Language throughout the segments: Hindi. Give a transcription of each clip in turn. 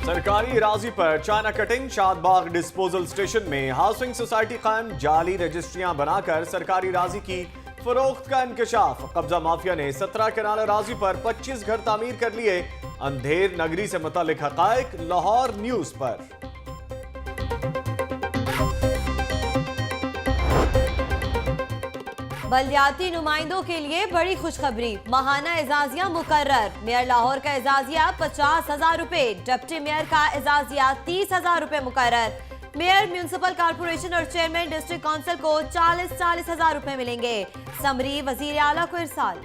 सरकारी राजी पर China cutting Shadbagh disposal station में हाउसिंग सोसाइटी कायम, जाली रजिस्ट्रियां बनाकर सरकारी राजी की फरोख्त का इंकशाफ। कब्जा माफिया ने 17 कनाल राजी पर 25 घर तामीर कर लिए। अंधेर नगरी से मुतालिक हकायक लाहौर न्यूज पर। बलदियाती नुमाइंदों के लिए बड़ी खुशखबरी, माहाना एजाजिया मुकर्रर। मेयर लाहौर का एजाजिया 50,000 रुपए, डिप्टी मेयर का एजाजिया 30,000 रुपए मुकर्रर। मेयर, म्यूनिसिपल कॉर्पोरेशन और चेयरमैन डिस्ट्रिक्ट काउंसिल को 40,000 रुपए मिलेंगे। समरी वजीर आला को इरसाल।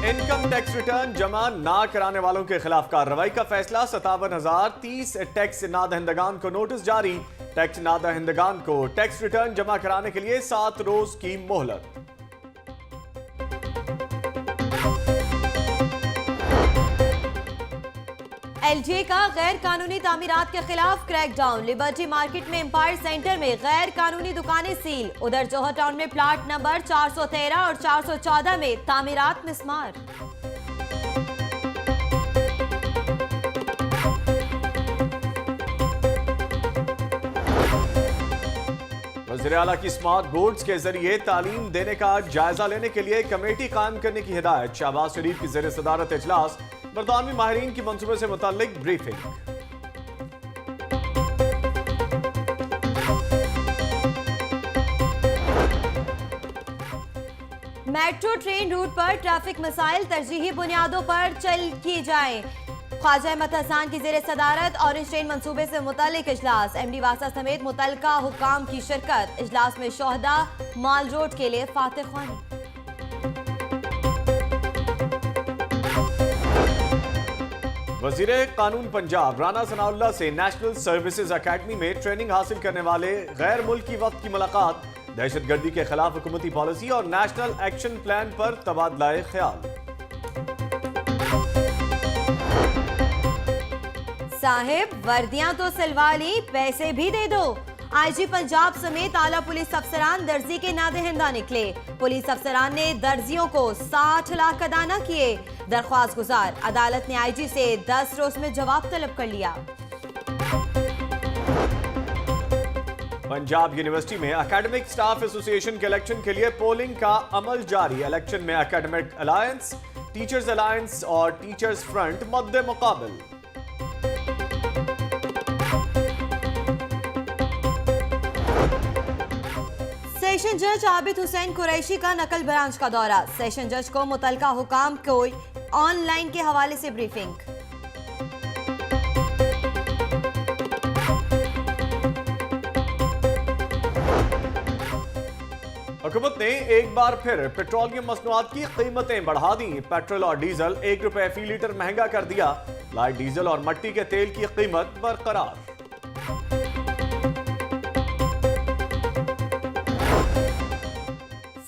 इनकम टैक्स रिटर्न जमा ना कराने वालों के खिलाफ कार्रवाई का फैसला। 57,030 टैक्स नादहिंदगान को नोटिस जारी। टैक्स नादहिंदगान को टैक्स रिटर्न जमा कराने के लिए 7 रोज की मोहलत। एलजीए का गैर कानूनी तामीरात के खिलाफ क्रैकडाउन। लिबर्टी मार्केट में एम्पायर सेंटर में गैर कानूनी दुकानें सील। उधर जौहर टाउन में प्लाट नंबर 413 और 414 में तामीरात मिस्मार। वज़ीर आला की स्मार्ट बोर्ड्स के जरिए तालीम देने का जायजा लेने के लिए कमेटी कायम करने की हिदायत। शहबाज शरीफ की ज़ेर सदारत इजलास, बरतानवी माहिरीन की मंसूबे से मुताल्लिक ब्रीफिंग। मेट्रो ट्रेन रूट पर ट्रैफिक मसाइल तरजीही बुनियादों पर चल की जाए। ख्वाजा अहमद हसन की जेर सदारत ऑरेंज ट्रेन मंसूबे से मुतालिक इजलास। एमडी वासा समेत मुतल्लिका हुकाम की शिरकत। इजलास में शोहदा माल रोड के लिए फातिह ख्वानी। वजीर कानून पंजाब राना सनाउल्लाह से नेशनल सर्विसेज अकेडमी में ट्रेनिंग हासिल करने वाले गैर मुल्की वक्त की मुलाकात। दहशतगर्दी के खिलाफ हुकूमती पॉलिसी और नेशनल एक्शन प्लान पर तबादला ख्याल। साहिब, वर्दियां तो सिलवा ली, पैसे भी दे दो। आईजी पंजाब समेत आला पुलिस अफसरान दर्जी के नादहिंदा निकले। पुलिस अफसरान ने दर्जियों को 60 लाख अदा न किए। दरख्वास्त गुजार, अदालत ने आईजी से 10 रोज में जवाब तलब कर लिया। पंजाब यूनिवर्सिटी में एकेडमिक स्टाफ एसोसिएशन के इलेक्शन के लिए पोलिंग का अमल जारी। इलेक्शन में एकेडमिक अलायंस, टीचर्स अलायंस और टीचर्स फ्रंट मद्दे मुकाबिल। सेशन जज आबिद हुसैन कुरैशी का नकल ब्रांच का दौरा। सेशन जज को मुतल्लिका हुकाम को ऑनलाइन के हवाले से ब्रीफिंग। हुकूमत ने एक बार फिर पेट्रोलियम मसनूआत की कीमतें बढ़ा दी। पेट्रोल और डीजल 1 रुपए फी लीटर महंगा कर दिया। लाइट डीजल और मट्टी के तेल की कीमत बरकरार।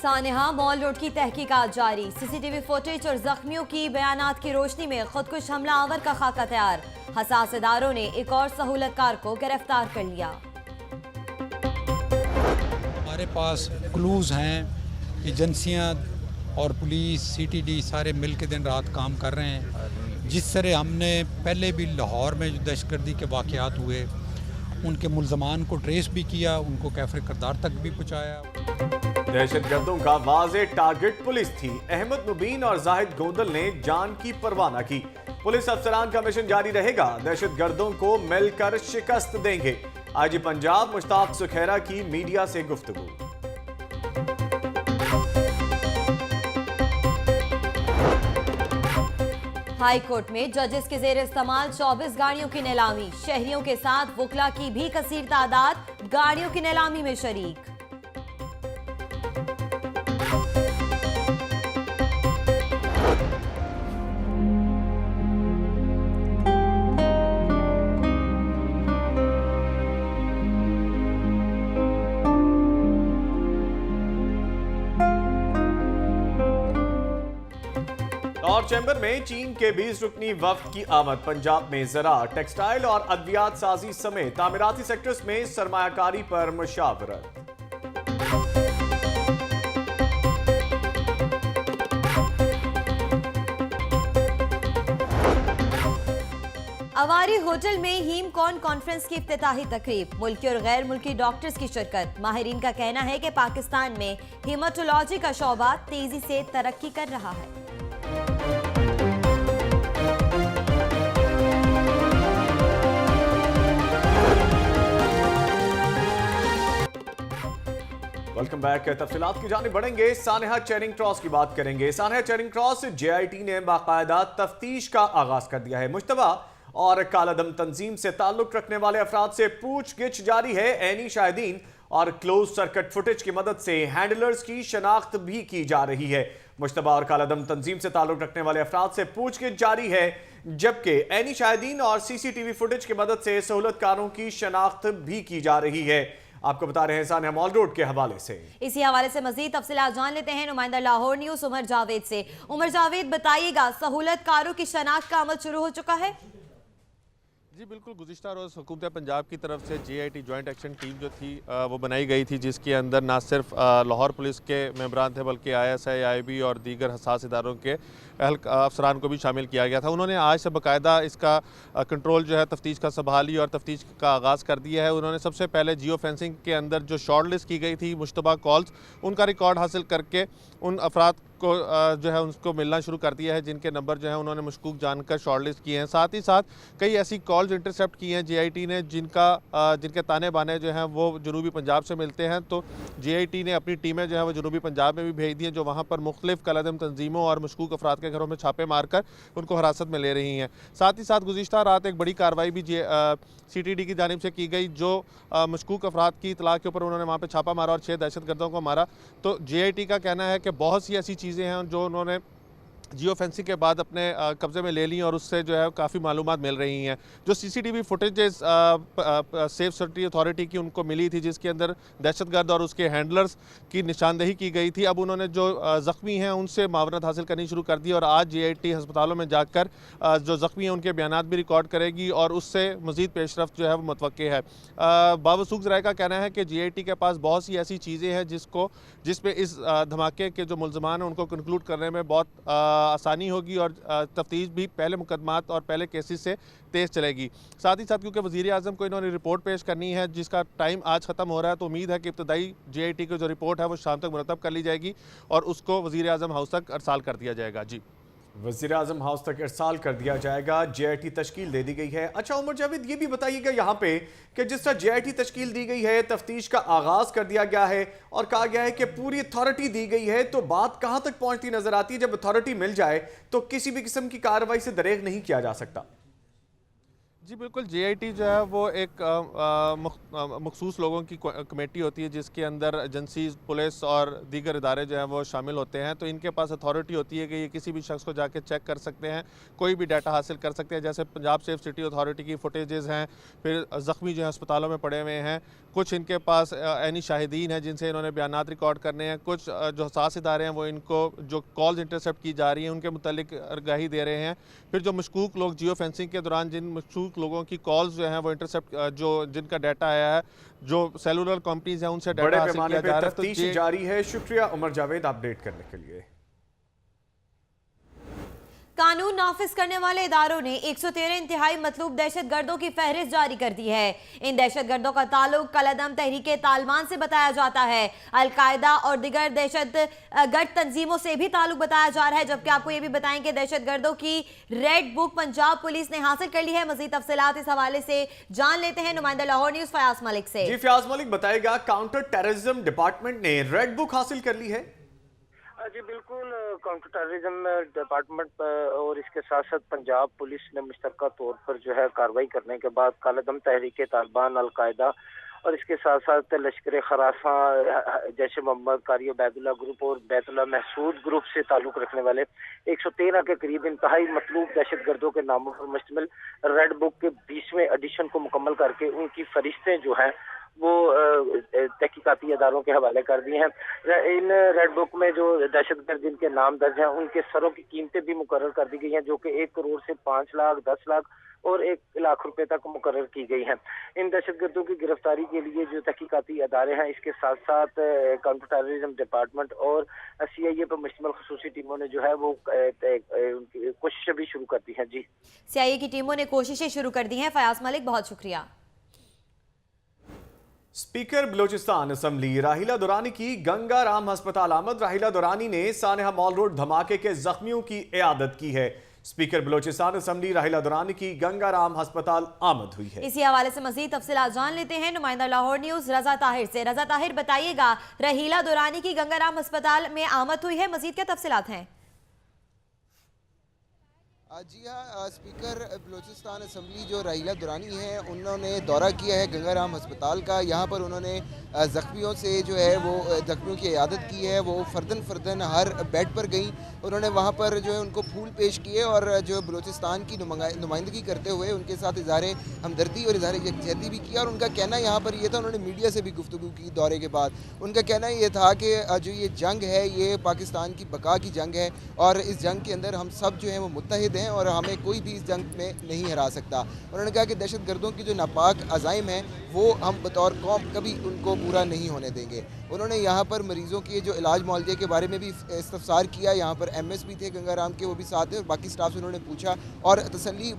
सानेहा मॉल रोड की तहकीकात जारी। सीसीटीवी फुटेज और जख्मियों की बयानात की रोशनी में खुदकुश हमला आवर का खाका तैयार। हसास इदारों ने एक और सहूलतकार को गिरफ्तार कर लिया। हमारे पास क्लूज हैं, एजेंसियां और पुलिस, सीटीडी सारे मिल के दिन रात काम कर रहे हैं। जिस तरह हमने पहले भी लाहौर में जो दहशतगर्दी के वाक़यात हुए, उनके मुल्ज़मान को ट्रेस भी किया, उनको कैफर करदार तक भी पहुँचाया। दहशतगर्दों का वाज़े टारगेट पुलिस थी। अहमद मुबीन और जाहिद गोंदल ने जान की परवाह न की। पुलिस अफसरान का मिशन जारी रहेगा। दहशतगर्दों को मिलकर शिकस्त देंगे। आईजी पंजाब मुश्ताक सुखैरा की मीडिया से गुफ्तगू। हाई कोर्ट में जजेस के जेर इस्तेमाल 24 गाड़ियों की नीलामी। शहरियों के साथ वकला की भी कसीर तादाद गाड़ियों की नीलामी में शरीक। और चैम्बर में चीन के 20 रुकनी वफ्द की आमद। पंजाब में ज़राअत, टेक्सटाइल और अद्वियात साजी समेत तामीराती सेक्टर्स में सरमायाकारी पर मुशावरत। अवारी होटल में हीमकॉन कॉन्फ्रेंस की इफ्तिताही तकरीब, मुल्की और गैर मुल्की डॉक्टर्स की शिरकत। माहिरीन का कहना है कि पाकिस्तान में हेमाटोलॉजी का शोबा तेजी से तरक्की कर रहा है। Welcome back. तफसीलात की जानिब बढ़ेंगे। सानेहा चेरिंग क्रॉस की बात करेंगे। सानेहा चेरिंग क्रॉस JIT ने बाकायदा तफ्तीश का आगाज कर दिया है। मुश्तबा और कालादम तंजीम से ताल्लुक रखने वाले अफराद से पूछगिछ जारी है। ऐनी शाहिदीन और क्लोज सर्किट फुटेज की मदद से हैंडलर्स की शनाख्त भी की जा रही है। मुश्तबा और कालादम तंजीम से ताल्लुक रखने वाले अफराद से पूछगिछ जारी है, जबकि ऐनी शाहिदीन और CCTV फुटेज की मदद से सहूलतकारों की शनाख्त भी की जा रही है। आपको बता रहे हैं सानिया मॉल रोड के हवाले से। इसी हवाले से मजीद तफसीलात जान लेते हैं नुमाइंदा लाहौर न्यूज उमर जावेद से। उमर जावेद, बताइएगा, सहूलतकारों की शनाख्त का अमल शुरू हो चुका है? जी बिल्कुल, गुज़िश्ता रोज़ हुकूमत पंजाब की तरफ से JIT जॉइंट एक्शन टीम जो थी वो बनाई गई थी, जिसके अंदर ना सिर्फ लाहौर पुलिस के मेंबरान थे बल्कि ISI, IB और दीगर हसास इदारों के अफसरान को भी शामिल किया गया था। उन्होंने आज से बाकायदा इसका कंट्रोल जो है तफ्तीश का संभाली और तफ्तीश का आगाज़ कर दिया है। उन्होंने सबसे पहले जियो फेंसिंग के अंदर जो शॉर्ट लिस्ट की गई थी मुश्तबा कॉल्स, उनका रिकॉर्ड हासिल करके उन अफराद को जो है उनको मिलना शुरू कर दिया है जिनके नंबर जो है उन्होंने मशकूक जानकर शॉर्टलिस्ट किए हैं। साथ ही साथ कई ऐसी कॉल्स इंटरसेप्ट की हैं JIT ने जिनके ताने बाने जो हैं वो जनूबी पंजाब से मिलते हैं। तो JIT ने अपनी टीमें जो है वो जनूबी पंजाब में भी भेज दी हैं, जो वहाँ पर मुख्तलिफ कलादम तंजीमों और मशकूक अफराद के घरों में छापे मारकर उनको हिरासत में ले रही हैं। साथ ही साथ गुज़िश्ता रात एक बड़ी कार्रवाई भी CTD की जानिब से की गई, जो मशकूक अफराद की इतला के ऊपर उन्होंने वहाँ पर छापा मारा और 6 दहशतगर्दों को मारा। तो JIT का कहना है कि बहुत सी ऐसी चीज़ें हैं जो उन्होंने जियो फेंसिंग के बाद अपने कब्जे में ले ली और उससे जो है काफ़ी मालूमात मिल रही हैं। जो CCTV footages safe city authority की उनको मिली थी, जिसके अंदर दहशतगर्द और उसके हैंडलर्स की निशानदेही की गई थी, अब उन्होंने जो ज़ख्मी हैं उनसे मावनत हासिल करनी शुरू कर दी और आज JIT अस्पतालों में जाकर जो ज़ख्मी हैं उनके बयानात भी रिकॉर्ड करेगी और उससे मज़ीद पेशरफ्त जो है वो मुतवक्के है। बावसूख ज़राए का कहना है कि JIT के पास बहुत सी ऐसी चीज़ें हैं जिसपे इस धमाके के जो मुल्ज़मान हैं उनको कंक्लूड करने में बहुत आसानी होगी और तफ्तीश भी पहले मुकदमात और पहले केसेस से तेज़ चलेगी। साथ ही साथ क्योंकि वज़ीर आज़म को इन्होंने रिपोर्ट पेश करनी है जिसका टाइम आज ख़त्म हो रहा है, तो उम्मीद है कि इब्तदाई JIT की जो रिपोर्ट है वो शाम तक मुरतब कर ली जाएगी और उसको वज़ीर आज़म हाउस तक अरसाल कर दिया जाएगा। जी, वज़ीर आज़म हाउस तक इरसाल कर दिया जाएगा। JIT तश्कील दे दी गई है। अच्छा उमर जावेद, ये भी बताइएगा यहाँ पे कि जिस तरह JIT तश्कील दी गई है, तफ्तीश का आगाज़ कर दिया गया है और कहा गया है कि पूरी अथॉरिटी दी गई है, तो बात कहाँ तक पहुँचती नजर आती है? जब अथॉरिटी मिल जाए तो किसी भी किस्म की कार्रवाई से दरेग नहीं किया जा सकता। जी बिल्कुल, JIT जो है वो एक मखसूस लोगों की कमेटी होती है जिसके अंदर एजेंसीज, पुलिस और दीगर इदारे जो हैं वो शामिल होते हैं। तो इनके पास अथॉरिटी होती है कि ये किसी भी शख्स को जाके चेक कर सकते हैं, कोई भी डाटा हासिल कर सकते हैं। जैसे पंजाब सेफ सिटी अथॉरिटी की फुटेजेस हैं, फिर ज़ख्मी जो है अस्पतालों में पड़े हुए हैं, कुछ इनके पास ऐनी शाहिदीन है जिनसे इन्होंने बयानात रिकॉर्ड करने हैं, कुछ जो हसास इदारे हैं वो इनको जो कॉल्स इंटरसेप्ट की जा रही हैं उनके मुतालिक आगाही दे रहे हैं। फिर जो मशकूक लोग जियो फेंसिंग के दौरान जिन मशकूक लोगों की कॉल्स जो हैं वो इंटरसेप्ट जिनका डाटा आया है, जो सेलुलर कंपनीज हैं उनसे डाटा हासिल किया जा रहा है। तफ्तीश जारी है। शुक्रिया उमर जावेद अपडेट करने के लिए। कानून नाफिज करने वाले इदारों ने 113 इंतहाई मतलूब दहशतगर्दों की फहरिस्त जारी कर दी है। इन दहशतगर्दों का ताल्लुक कलदम तहरीके तालिबान से बताया जाता है। अलकायदा और दिगर दहशतगर्द तंजीमों से भी ताल्लुक बताया जा रहा है। जबकि आपको ये भी बताएं कि दहशतगर्दों की रेड बुक पंजाब पुलिस ने हासिल कर ली है। मजीद तफसीलात इस हवाले से जान लेते हैं नुमाइंदा लाहौर न्यूज फयाज मलिक से। जी फयाज मलिक, बताएगा, काउंटर टेररिज्म डिपार्टमेंट ने रेड बुक हासिल कर ली है? जी बिल्कुल, काउंटर टेररिज्म डिपार्टमेंट और इसके साथ साथ पंजाब पुलिस ने मुश्तरका तौर पर जो है कार्रवाई करने के बाद कालदम तहरीके तालिबान, अलकायदा और इसके साथ साथ लश्कर खराफा, जैश मोहम्मद, कारी बैदुल्ला ग्रुप और बैतुल्ला महसूद ग्रुप से ताल्लुक रखने वाले 113 के करीब इंतहाई मतलूब दहशतगर्दों के नामों पर मुश्तमिल रेड बुक के 20वें एडिशन को मुकम्मल करके उनकी फरिश्तें जो हैं वो तहकीकाती अदारों के हवाले कर दिए हैं। इन रेड बुक में जो दहशतगर्द जिनके नाम दर्ज हैं उनके सरों की कीमतें भी मुकर्रर कर दी गई हैं, जो कि 1 करोड़ से 5 लाख, 10 लाख और 1 लाख रुपए तक मुकर्रर की गई हैं। इन दहशतगर्दों की गिरफ्तारी के लिए जो तहकीकाती अदारे हैं, इसके साथ साथ काउंटर टेररिज्म डिपार्टमेंट और CIA पर मुश्तमिल खसूसी टीमों ने जो है वो उनकी कोशिशें भी शुरू कर दी हैं। जी, सीआईए की टीमों ने कोशिशें शुरू कर दी हैं। फयाज मलिक, बहुत शुक्रिया। स्पीकर बलूचिस्तान असम्बली राहिला दुरानी की गंगा राम अस्पताल आमद। राहिला दुरानी ने सानेहा मॉल रोड धमाके के जख्मियों की इयादत की है। स्पीकर बलूचिस्तान असम्बली राहिला दुरानी की गंगा राम अस्पताल आमद हुई है। इसी हवाले से मजीद तफसीलात जान लेते हैं नुमाइंदा लाहौर न्यूज रजा ताहिर से। रजा ताहिर, बताइएगा, राहिला दुरानी की गंगा राम अस्पताल में आमद हुई है, मजीद क्या तफसीलात हैं? जी हाँ, स्पीकर बलूचिस्तान असम्बली जो राहिला दुरानी है उन्होंने दौरा किया है गंगा राम अस्पताल का। यहाँ पर उन्होंने ज़ख्मियों से जो है वो ज़ख्मियों की इयादत की है। वो फ़र्दन हर बेड पर गई, उन्होंने वहाँ पर जो है उनको फूल पेश किए और जो बलूचिस्तान की नुमाइंदगी करते हुए उनके साथ इज़हार हमदर्दी और इज़हार यकजहती भी किया। और उनका कहना यहाँ पर ये था, उन्होंने मीडिया से भी गुफ्तगू की दौरे के बाद, उनका कहना ये था कि जो ये जंग है ये पाकिस्तान की बका की जंग है और इस जंग के अंदर हम सब जो है वो मुत्तहिद हैं और हमें कोई भी इस जंग में नहीं हरा सकता। उन्होंने कहा कि दहशत गर्दों की जो नापाक अज़ाइम है वो हम बतौर कौम कभी उनको पूरा नहीं होने देंगे। उन्होंने यहाँ पर मरीज़ों के जो इलाज मुआवजे के बारे में भी इस्तफसार किया। यहाँ पर एमएस भी थे गंगा राम के, वो भी साथ थे और बाकी स्टाफ से उन्होंने पूछा और तसल्ली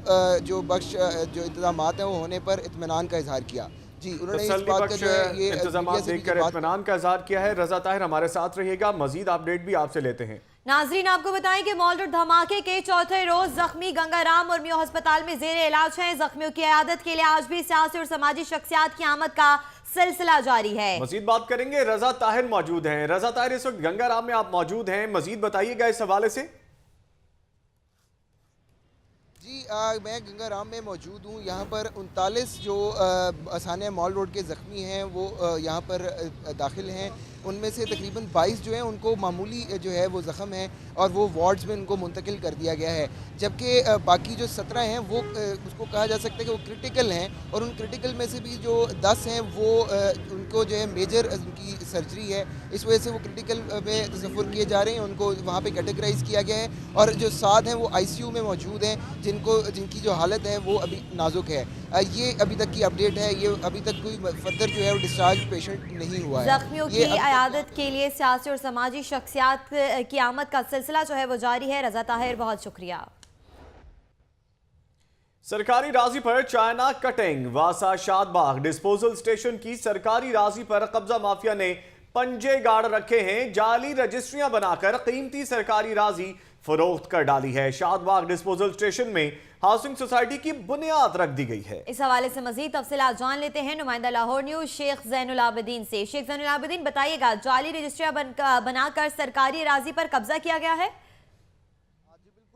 जो बख्श जो इंतजामात हैं वो होने पर इत्मीनान का इजहार किया। जी, उन्होंने इस बात का जो है ये इंतजामात देखकर इत्मीनान का इजहार किया है। रजा ताहिर हमारे साथ रहिएगा, मजीद अपडेट भी आपसे लेते हैं। नाजरीन, आपको बताएं कि मॉल रोड धमाके के चौथे रोज जख्मी गंगा राम और मियो अस्पताल में जेर इलाज हैं। जख्मियों की इयादत के लिए आज भी सियासी और समाजी शख्सियात की आमद का सिलसिला जारी है। मजीद बात करेंगे, रजा ताहिर मौजूद हैं। रजा ताहिर, इस वक्त गंगा राम में आप मौजूद हैं, मजीद बताइएगा इस हवाले से। जी, मैं गंगा राम में मौजूद हूँ। यहाँ पर 39 जो सानिया मॉल रोड के ज़ख्मी हैं वो यहाँ पर दाखिल हैं। उनमें से तकरीबन 22 जो हैं उनको मामूली जो है वो ज़ख़म है और वो वार्ड्स में उनको मुंतकिल कर दिया गया है, जबकि बाकी जो 17 हैं वो उसको कहा जा सकता है कि वो क्रिटिकल हैं और उन क्रिटिकल में से भी जो 10 हैं वो उनको जो है मेजर उनकी सर्जरी है, इस वजह से वो क्रिटिकल में तसव्वुर किए जा रहे हैं। उनको वहाँ पे कैटेगराइज़ किया गया है और जो 7 हैं वो ICU में मौजूद हैं, जिनकी जो हालत है वो अभी नाजुक है। ये अभी तक की अपडेट है, ये अभी तक कोई फर्दर जो है वो डिस्चार्ज पेशेंट नहीं हुआ है। जख्मियों की इयादत के लिए सियासी और समाजी शख्सियात की आमद का सिलसिला जो है वो जारी है। रजा ताहिर, बहुत शुक्रिया। सरकारी राजी पर चाइना कटिंग। वासा शादबाग डिस्पोजल स्टेशन की सरकारी राजी पर कब्जा माफिया ने पंजे गाड़ रखे हैं। जाली रजिस्ट्रियां बनाकर कीमती सरकारी राजी फरोख्त कर डाली है। शादबाग डिस्पोजल स्टेशन में हाउसिंग सोसाइटी की बुनियाद रख दी गई है। इस हवाले से मजीद तफसीलात जान लेते हैं नुमाइंदा लाहौर न्यूज शेख ज़ैनुल आबिदीन से। शेख ज़ैनुल आबिदीन, बताइएगा, जाली रजिस्ट्रियां बनाकर सरकारी राजी पर कब्जा किया गया है?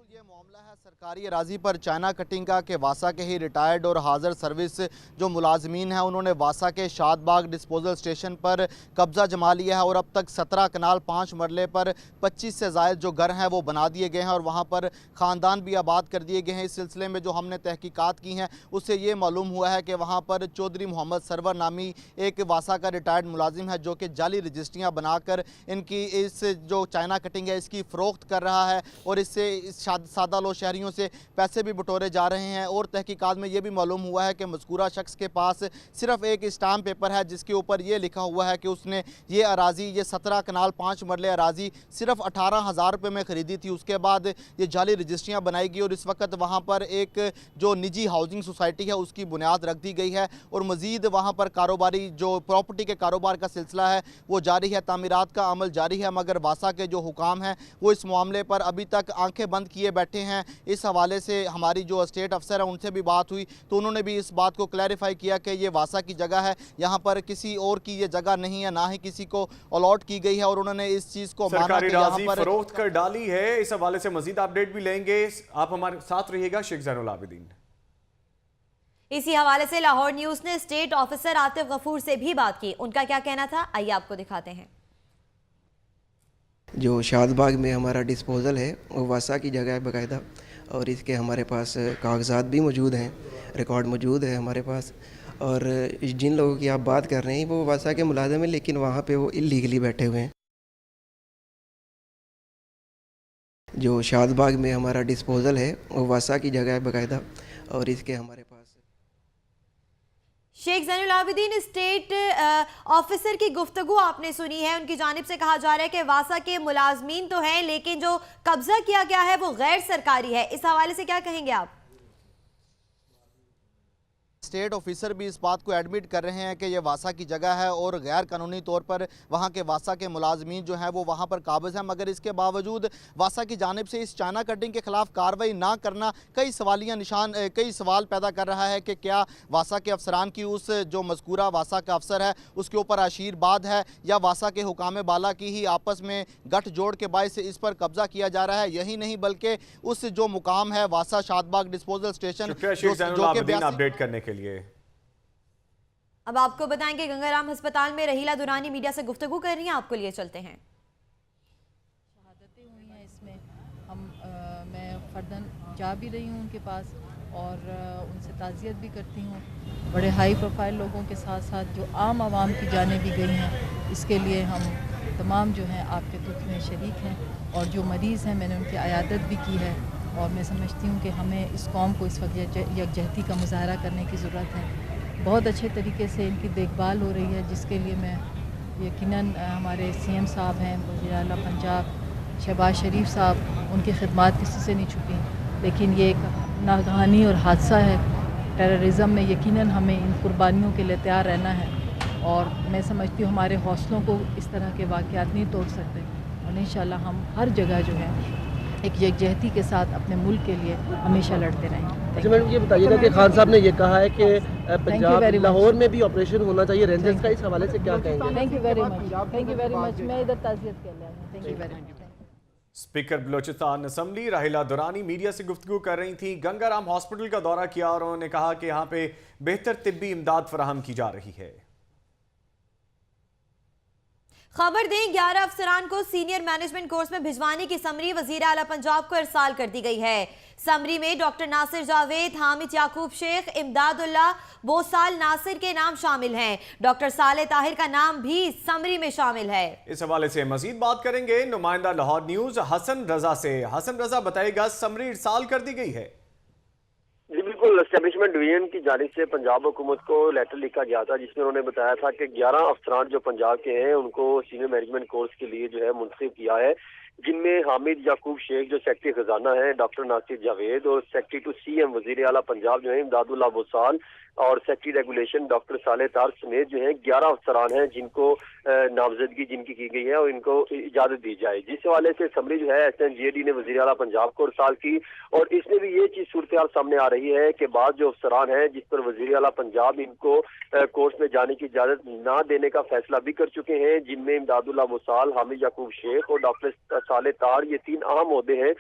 ये मामला है सरकारी राजी पर चाइना कटिंग का कि वासा के ही रिटायर्ड और हाजिर सर्विस जो मुलाजमीन हैं उन्होंने वासा के शादबाग डिस्पोजल स्टेशन पर कब्जा जमा लिया है और अब तक 17 कनाल 5 मरले पर 25 से ज़ायद जो घर हैं वो बना दिए गए हैं और वहाँ पर ख़ानदान भी आबाद कर दिए गए हैं। इस सिलसिले में जो हमने तहकीकात की हैं उससे ये मालूम हुआ है कि वहाँ पर चौधरी मोहम्मद सरवर नामी एक वासा का रिटायर्ड मुलाजिम है जो कि जाली रजिस्ट्रियाँ बनाकर इनकी इस जो चाइना कटिंग है इसकी फ़रोख्त कर रहा है और इससे सादा लो शहरियों से पैसे भी बटोरे जा रहे हैं। और तहकीकात में यह भी मालूम हुआ है कि मज़कूरा शख्स के पास सिर्फ एक स्टाम्प पेपर है जिसके ऊपर ये लिखा हुआ है कि उसने ये अराज़ी, ये 17 कनाल 5 मरले अराज़ी सिर्फ 18,000 रुपये में ख़रीदी थी। उसके बाद ये जाली रजिस्ट्रियाँ बनाई गई और इस वक्त वहाँ पर एक जो निजी हाउसिंग सोसाइटी है उसकी बुनियाद रख दी गई है और मज़ीद वहाँ पर कारोबारी जो प्रॉपर्टी के कारोबार का सिलसिला है वो जारी है, तामीरात का अमल जारी है। मगर वासा के जो हुकाम हैं वो इस मामले पर अभी तक आंखें बंद किए बैठे हैं। इस हवाले से हमारी जो स्टेट अफसर है उनसे भी बात हुई तो उन्होंने भी इस बात को क्लैरिफाई किया कि ये वासा की जगह है, यहाँ पर किसी और की ये जगह नहीं है, ना ही किसी को अलॉट की गई है और उन्होंने इस चीज़ को सरकारी राजी फरोख्त कर डाली है। इस हवाले से मजीद अपडेट भी लेंगे, आप हमारे साथ रहिएगा। शेख ज़ैनुल आबिदीन। इसी हवाले से लाहौर न्यूज ने स्टेट ऑफिसर आतिफ गफूर से भी बात की, उनका क्या कहना था आइए आपको दिखाते हैं। जो शादबाग में हमारा डिस्पोज़ल है वो वासा की जगह है बाकायदा और इसके हमारे पास कागजात भी मौजूद हैं, रिकॉर्ड मौजूद है हमारे पास। और जिन लोगों की आप बात कर रहे हैं वो वासा के मुलाजिम हैं लेकिन वहाँ पे वो इल्लीगली बैठे हुए हैं। जो शादबाग में हमारा डिस्पोज़ल है वो वासा की जगह है बाकायदा और इसके हमारे पास शेख ज़ैनुल आबिदीन, स्टेट ऑफिसर की गुफ्तगू आपने सुनी है, उनकी जानिब से कहा जा रहा है कि वासा के मुलाजमीन तो हैं लेकिन जो कब्जा किया गया है वो गैर सरकारी है, इस हवाले से क्या कहेंगे आप? स्टेट ऑफिसर भी इस बात को एडमिट कर रहे हैं कि ये वासा की जगह है और गैर कानूनी तौर पर वहाँ के वासा के मुलाजमीन जो हैं वो वहाँ पर काबिज हैं, मगर इसके बावजूद वासा की जानिब से इस चाइना कटिंग के खिलाफ कार्रवाई ना करना कई सवाल पैदा कर रहा है कि क्या वासा के अफसरान की उस जो मज़कूरा वासा का अफसर है उसके ऊपर आशीर्वाद है या वासा के हुकाम बाला की ही आपस में गठजोड़ के बायस इस पर कब्जा किया जा रहा है। यही नहीं बल्कि उस जो मुकाम है वासा शादबाग डिस्पोजल स्टेशन जो कि अपडेट करने के लिए। अब आपको बताएंगे गंगाराम अस्पताल में रहीला दुरानी मीडिया से गुफ्तगू कर रही हैं, आपको लिए चलते हैं। शहादतें हुई हैं इसमें मैं फर्दन जा भी रही हूँ उनके पास और उनसे ताज़ियत भी करती हूँ। बड़े हाई प्रोफाइल लोगों के साथ साथ जो आम आवाम की जानें भी गई हैं, इसके लिए हम तमाम जो हैं आपके दुख में शरीक हैं और जो मरीज़ हैं मैंने उनकी अयादत भी की है और मैं समझती हूँ कि हमें इस कौम को इस वक्त यकजहती का मुजाहरा करने की ज़रूरत है। बहुत अच्छे तरीके से इनकी देखभाल हो रही है, जिसके लिए मैं यकीनन हमारे CM साहब हैं, वज़ीर आला पंजाब शहबाज शरीफ साहब, उनकी खिदमत किसी से नहीं छुपी, लेकिन ये एक नागहानी और हादसा है टेररिज़म में। यकीनन हमें इन कुर्बानियों के लिए तैयार रहना है और मैं समझती हूँ हमारे हौसलों को इस तरह के वाक़यात नहीं तोड़ सकते और इंशाअल्लाह हम हर जगह जो है एक यकजहती के साथ अपने मुल्क के लिए हमेशा लड़ते रहेंगे। अच्छा मैडम, ये बताइएगा कि खान साहब ने ये कहा है कि पंजाब लाहौर में भी ऑपरेशन होना चाहिए रेंजर्स का, इस हवाले से क्या कहेंगे? Thank you very much. मैं इधर ताज़ियत के लिए हूं। Thank you very much. Speaker Balochistan assembly राहिला दुरानी मीडिया से गुफ्तगू कर रही थी। गंगाराम हॉस्पिटल का दौरा किया और उन्होंने कहा कि यहाँ पे बेहतर तिब्बी इमदाद फराहम की जा रही है। खबर दें, 11 अफसरान को सीनियर मैनेजमेंट कोर्स में भिजवाने की समरी वजीर आला पंजाब को इरसाल कर दी गई है। समरी में डॉक्टर नासिर जावेद, हामिद याकूब शेख, इमदादुल्लाह बोसाल नासिर के नाम शामिल हैं। डॉक्टर साले ताहिर का नाम भी समरी में शामिल है। इस हवाले से मजीद बात करेंगे नुमाइंदा लाहौर न्यूज हसन रजा से। हसन रजा, बताएगा समरी इरसाल कर दी गई है? जी बिल्कुल, एस्टेब्लिशमेंट डिवीजन की जानिब से पंजाब हुकूमत को लेटर लिखा गया था जिसमें उन्होंने बताया था कि 11 अफसरान जो पंजाब के हैं उनको सीनियर मैनेजमेंट कोर्स के लिए जो है मुंतखब किया है, जिनमें हामिद याकूब शेख जो सेक्रेटरी खजाना है, डॉक्टर नासिर जावेद और सेक्रेटरी टू CM वजीर आला पंजाब जो है इमदादुल्लाह बोसाल और सेक्रेटरी रेगुलेशन डॉक्टर साले तार समेत जो है 11 अफसरान हैं जिनको नामजदगी जिनकी की गई है और इनको इजाजत दी जाए। जिस हवाले से समरी जो है SNJD ने वजीर आला पंजाब को इरसाल की और इसमें भी ये चीज सूरत हाल सामने आ रही है कि बाद जो अफसरान हैं जिस पर वजीर आला पंजाब इनको कोर्स में जाने की इजाजत ना देने का फैसला भी कर चुके हैं, जिनमें इमदादुल्लाह बोसाल, हामिद याकूब शेख और डॉक्टर साले तार, ये 3 अहम ओहदे हैं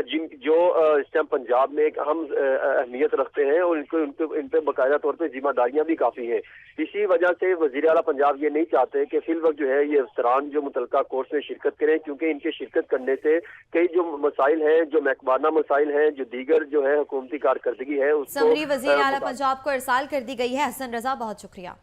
जिन जो इस टाइम पंजाब में एक अहम अहमियत रखते हैं और इन पे बाकायदा तौर पे जिम्मेदारियां भी काफी हैं। इसी वजह से वजीर आला पंजाब ये नहीं चाहते कि फिल वक्त जो है ये अफसरान जो मुतलका कोर्स में शिरकत करें, क्योंकि इनके शिरकत करने से कई जो मसाइल हैं, जो महकमाना मसाइल हैं, जो दीगर जो है हुकूमती कारकर्दगी है उसको समरी वजीर आला पंजाब को इरसाल कर दी गई है। हसन रजा, बहुत शुक्रिया।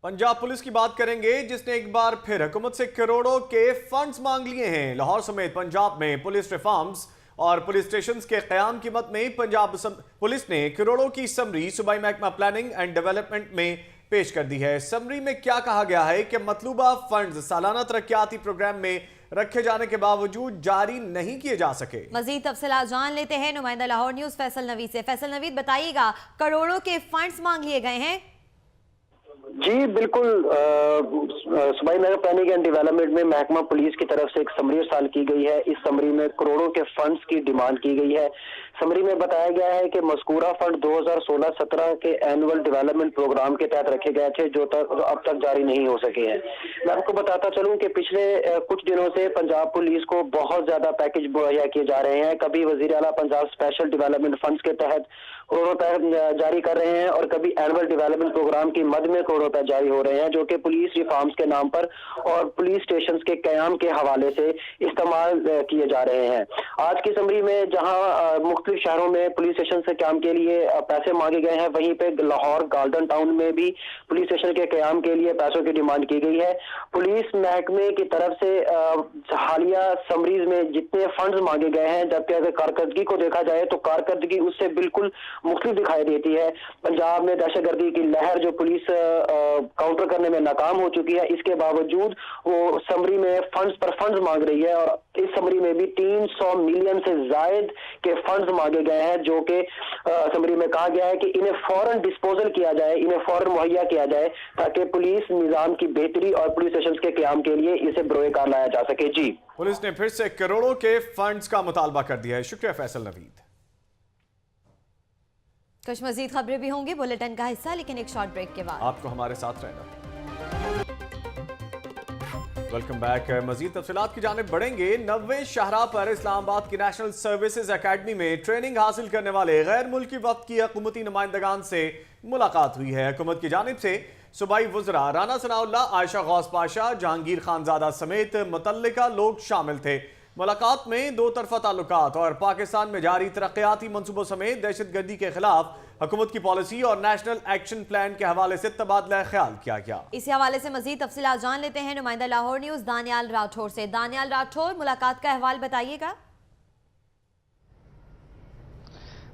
पंजाब पुलिस की बात करेंगे जिसने एक बार फिर हुकूमत से करोड़ों के फंड्स मांग लिए हैं। लाहौर समेत पंजाब में पुलिस रिफॉर्म्स और पुलिस स्टेशन के क़याम की मद में पंजाब पुलिस ने करोड़ों की समरी सूबाई महकमा प्लानिंग एंड डेवलपमेंट में पेश कर दी है। समरी में क्या कहा गया है कि मतलूबा फंड्स सालाना तरक्याती प्रोग्राम में रखे जाने के बावजूद जारी नहीं किए जा सके। मजीद तफसीलात जान लेते हैं नुमाइंदा लाहौर न्यूज फैसल नवीद से। फैसल नवीद, बताइएगा, करोड़ों के फंड्स मांग लिए गए हैं? जी बिल्कुल, सूबाई महकमा प्लानिंग एंड डेवलपमेंट में महकमा पुलिस की तरफ से एक समरी इरसाल की गई है। इस समरी में करोड़ों के फंड्स की डिमांड की गई है। समरी में बताया गया है कि मज़कूरा फंड 2016-17 के एनुअल डेवलपमेंट प्रोग्राम के तहत रखे गए थे जो अब तक जारी नहीं हो सके हैं। मैं आपको बताता चलूं कि पिछले कुछ दिनों से पंजाब पुलिस को बहुत ज्यादा पैकेज मुहैया किए जा रहे हैं। कभी वजीर आला पंजाब स्पेशल डेवलपमेंट फंड्स के तहत करोड़ों रुपए जारी कर रहे हैं और कभी एनुअल डेवलपमेंट प्रोग्राम की मद में करोड़ों रुपए जारी हो रहे हैं, जो कि पुलिस रिफॉर्म्स के नाम पर और पुलिस स्टेशन के कयाम के हवाले से इस्तेमाल किए जा रहे हैं। आज की समरी में जहां मुख्तलिफ शहरों में पुलिस स्टेशन से काम के लिए पैसे मांगे गए हैं, वहीं पे लाहौर गार्डन टाउन में भी पुलिस स्टेशन के कयाम के लिए पैसों की डिमांड की गई है। पुलिस महकमे की तरफ से हालिया समरीज में जितने फंड्स मांगे गए हैं, जबकि अगर कारकर्दगी को देखा जाए तो कारकर्दगी उससे बिल्कुल मुख्तलिफ दिखाई देती है। पंजाब में दहशतगर्दी की लहर जो पुलिस काउंटर करने में नाकाम हो चुकी है, इसके बावजूद वो समरी में फंड्स पर फंड्स मांग रही है और इस समरी में भी 300 मिलियन से जायद के फंड्स मांगे गए हैं, जो कि समरी में कहा गया है कि इन्हें फौरन डिस्पोजल किया जाए, इन्हें फौरन मुहैया किया जाए, ताकि पुलिस निजाम की बेहतरी और पुलिस स्टेशन के क्याम के लिए इसे बरोए कार लाया जा सके। जी, पुलिस ने फिर से करोड़ों के फंड्स का मुतालबा कर दिया है। शुक्रिया फैसल नवीद। कुछ मजीद खबरें भी होंगी बुलेटिन का हिस्सा, लेकिन एक शॉर्ट ब्रेक के बाद। आपको हमारे साथ रहना। Welcome back. मजीद तफसीलात की जानिब बढ़ेंगे। 90 शाहराह पर इस्लामाबाद की नेशनल सर्विसेज एकेडमी में ट्रेनिंग हासिल करने वाले गैर मुल्की वक्त की हुकूमती नुमाइंदगान से मुलाकात हुई है। हुकूमत की जानिब से सूबाई वज़रा राना सनाउल्लाह, आयशा गौस पाशा, जहांगीर खानजादा समेत मुतल्लिका लोग शामिल थे। मुलाकात में दो तरफा ताल्लुकात और पाकिस्तान में जारी तरक्याती मंसूबों समेत दहशतगर्दी के खिलाफ हुकूमत की पॉलिसी और नेशनल एक्शन प्लान के हवाले से तबादला ख्याल किया गया। इसी हवाले से मजीद तफसीलात जान लेते हैं नुमाइंदा लाहौर न्यूज़ दानियाल राठौर से। दानियाल राठौर, मुलाकात का अहवाल बताइएगा।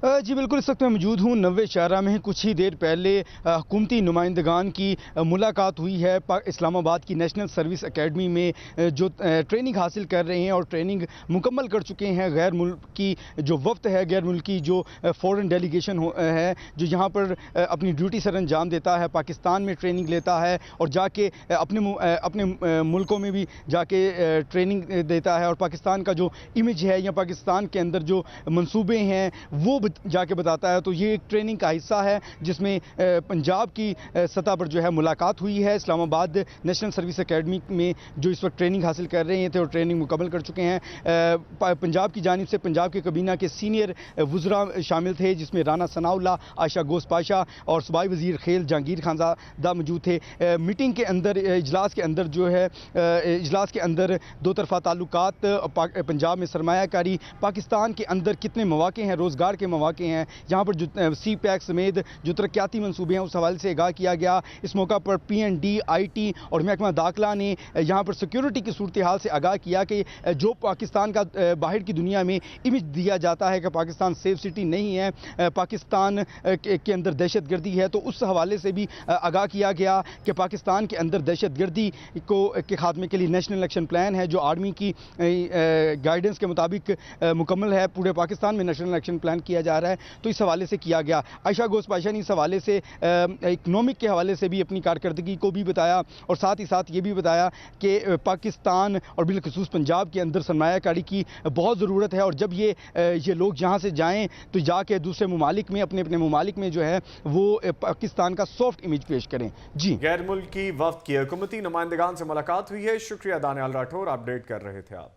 जी बिल्कुल, इस वक्त मैं मौजूद हूँ 90 शाहराह में। कुछ ही देर पहले हुकूमती नुमाइंदगान की मुलाकात हुई है इस्लामाबाद की नेशनल सर्विस एकेडमी में, जो ट्रेनिंग हासिल कर रहे हैं और ट्रेनिंग मुकम्मल कर चुके हैं। गैर मुल्की जो वफ्त है, गैर मुल्की जो फ़ॉरेन डेलीगेशन है, जो यहाँ पर अपनी ड्यूटी सर अंजाम देता है, पाकिस्तान में ट्रेनिंग लेता है और जाके अपने मुल्कों में भी जाके ट्रेनिंग देता है और पाकिस्तान का जो इमेज है या पाकिस्तान के अंदर जो मंसूबे हैं वो जाके बताता है। तो ये एक ट्रेनिंग का हिस्सा है जिसमें पंजाब की सतह पर जो है मुलाकात हुई है। इस्लामाबाद नेशनल सर्विस एकेडमी में जो इस वक्त ट्रेनिंग हासिल कर रहे थे और ट्रेनिंग मुकम्मल कर चुके हैं। पंजाब की जानिब से पंजाब के काबीना के सीनियर वज़रा शामिल थे, जिसमें राना सनाउल्लाह, आयशा गोस पाशा और सूबाई वज़ीर खेल जहांगीर खानजादा मौजूद थे। मीटिंग के अंदर, इजलास के अंदर जो है, इजलास के अंदर दो तरफा ताल्लुकात, पंजाब में सरमायाकारी, पाकिस्तान के अंदर कितने मौके हैं, रोज़गार के मौके हैं, यहाँ पर जो सी पैक समेत जो तरक्याती मंसूबे हैं उस हवाले से आगाह किया गया। इस मौका पर PND, IT और महकमा दाखिला ने यहाँ पर सिक्योरिटी की सूरत हाल से आगाह किया कि जो पाकिस्तान का बाहर की दुनिया में इमेज दिया जाता है कि पाकिस्तान सेफ सिटी नहीं है, पाकिस्तान के अंदर दहशत गर्दी है, तो उस हवाले से भी आगाह किया गया कि पाकिस्तान के अंदर दहशत गर्दी के खात्मे के लिए नेशनल एक्शन प्लान है, जो आर्मी की गाइडेंस के मुताबिक मुकम्मल है। पूरे पाकिस्तान में नेशनल एक्शन प्लान किया जा रहा है, तो इस हवाले से किया गया। आयशा गोस पाशा ने इस हवाले से इकनॉमिक के हवाले से भी अपनी कारकर्दगी को भी बताया और साथ ही साथ ये भी बताया कि पाकिस्तान और बिलखुसूस पंजाब के अंदर सरमायाकारी की बहुत ज़रूरत है और जब ये लोग यहाँ से जाएँ तो जाके दूसरे ममालिक में, अपने ममालिक में जो है वो पाकिस्तान का सॉफ्ट इमेज पेश करें। जी, गैर मुल्की वफ्द की हुकूमती नुमाइंदगान से मुलाकात हुई है। शुक्रिया दानियाल राठौर, अपडेट कर रहे थे आप।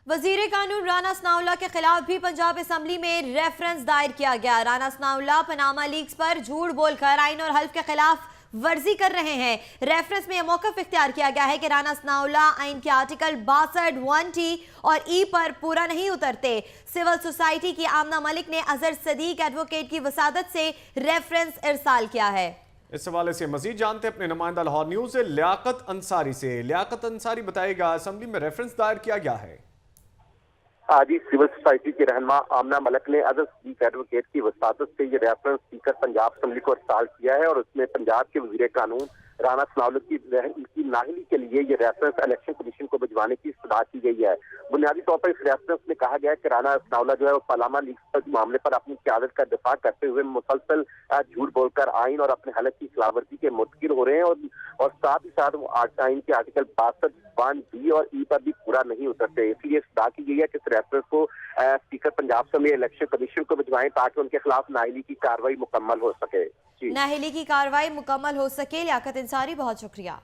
वजीर कानून राना सनाउल्लाह के खिलाफ भी पंजाब असेंबली में रेफरेंस दायर किया गया। राना सनाउल्लाह पनामा लीक्स पर झूठ बोलकर आइन और हल्फ के खिलाफ वर्जी कर रहे हैं। रेफरेंस में यह मौक़िफ़ इख्तियार किया गया है कि राना सनाउल्लाह आइन के आर्टिकल 62, 1T और E पर पूरा नहीं उतरते। सिविल सोसाइटी की आमना मलिक ने अजहर सदीक एडवोकेट की वसादत से रेफरेंस इरसाल किया है। इस हवाले से मजीद जानते अपने नुमाइंदा लाहौर न्यूज़ लियाकत अंसारी से। लियाकत अंसारी, बताएगा असेंबली में रेफरेंस दायर किया गया है। आज ही सिविल सोसाइटी की रहनुमा आमना मलिक ने अजहर सदीक एडवोकेट की वसादत से ये रेफरेंस स्पीकर पंजाब असेंबली को इरसाल किया है और उसमें पंजाब के वजीर कानून राना सनाउल्लाह की नाहली के लिए ये रेफरेंस इलेक्शन कमीशन को भिजवाने की इस्तदा की गई है। बुनियादी तौर पर इस रेफरेंस में कहा गया है कि राना सनाउल्लाह जो है वो पनामा लीक्स मामले पर अपनी क़यादत का दिफा करते हुए मुसलसल झूठ बोलकर आइन और अपने हलफ की खिलाफवर्जी के मुतकिर हो रहे हैं और साथ ही साथ वो आइन के आर्टिकल 62, 1B और E पर भी पूरा नहीं उतरते। इसलिए इस्तदा की गई है कि इस रेफरेंस को speaker Punjab assembly election commission को भिजवाएं ताकि उनके खिलाफ नाहली की कार्रवाई मुकम्मल हो सके। नाहली की कार्रवाई मुकम्मल हो सके। लियाकत अंसारी, बहुत शुक्रिया।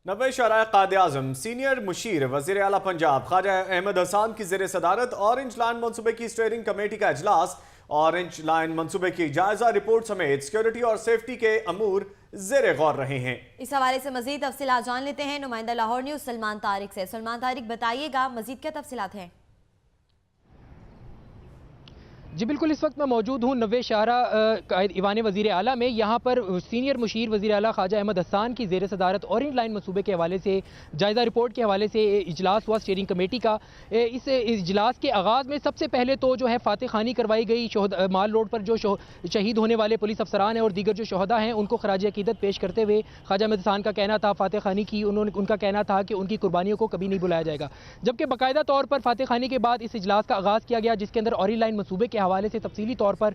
नब्बे शाहराह कायदे आज़म सीनियर मुशीर वज़ीर आला पंजाब ख्वाजा अहमद हसन की ज़ेर सदारत ऑरेंज लाइन मनसूबे की स्टीयरिंग कमेटी का इजलास। ऑरेंज लाइन मनसूबे की जायजा रिपोर्ट समेत सिक्योरिटी और सेफ्टी के अमूर ज़ेर गौर रहे हैं। इस हवाले से मजीद तफसीलात जान लेते हैं नुमाइंदा लाहौर न्यूज़ सलमान तारिक से। सलमान तारिक, बताइएगा मजीद क्या तफसीलात हैं। जी बिल्कुल, इस वक्त मैं मौजूद हूँ नव्वे शाहरा ईवान वज़ीर आला में। यहाँ पर सीनियर मुशीर वज़ीर आला ख्वाजा अहमद हसन की ज़ेर सदारत ऑरेंज लाइन मनसूबे के हवाले से जायज़ा रिपोर्ट के हवाले से इजलास हुआ स्टीयरिंग कमेटी का। इस इजलास के आगाज़ में सबसे पहले तो जो है फातह खानी करवाई गई। माल रोड पर जो शहीद होने वाले पुलिस अफसरान हैं और दीगर जो शहदा हैं उनको खराज अकीदत पेश करते हुए ख्वाजा अहमद हसन का कहना था फातह खानी की उनका कहना था कि उनकी कुर्बानियों को कभी नहीं बुलाया जाएगा। जबकि बाकायदा तौर पर फातह खानी के बाद इस इजलास का आगाज़ किया गया, जिसके अंदर ऑरेंज लाइन मनसूबे के हवाले से तफसीली तौर पर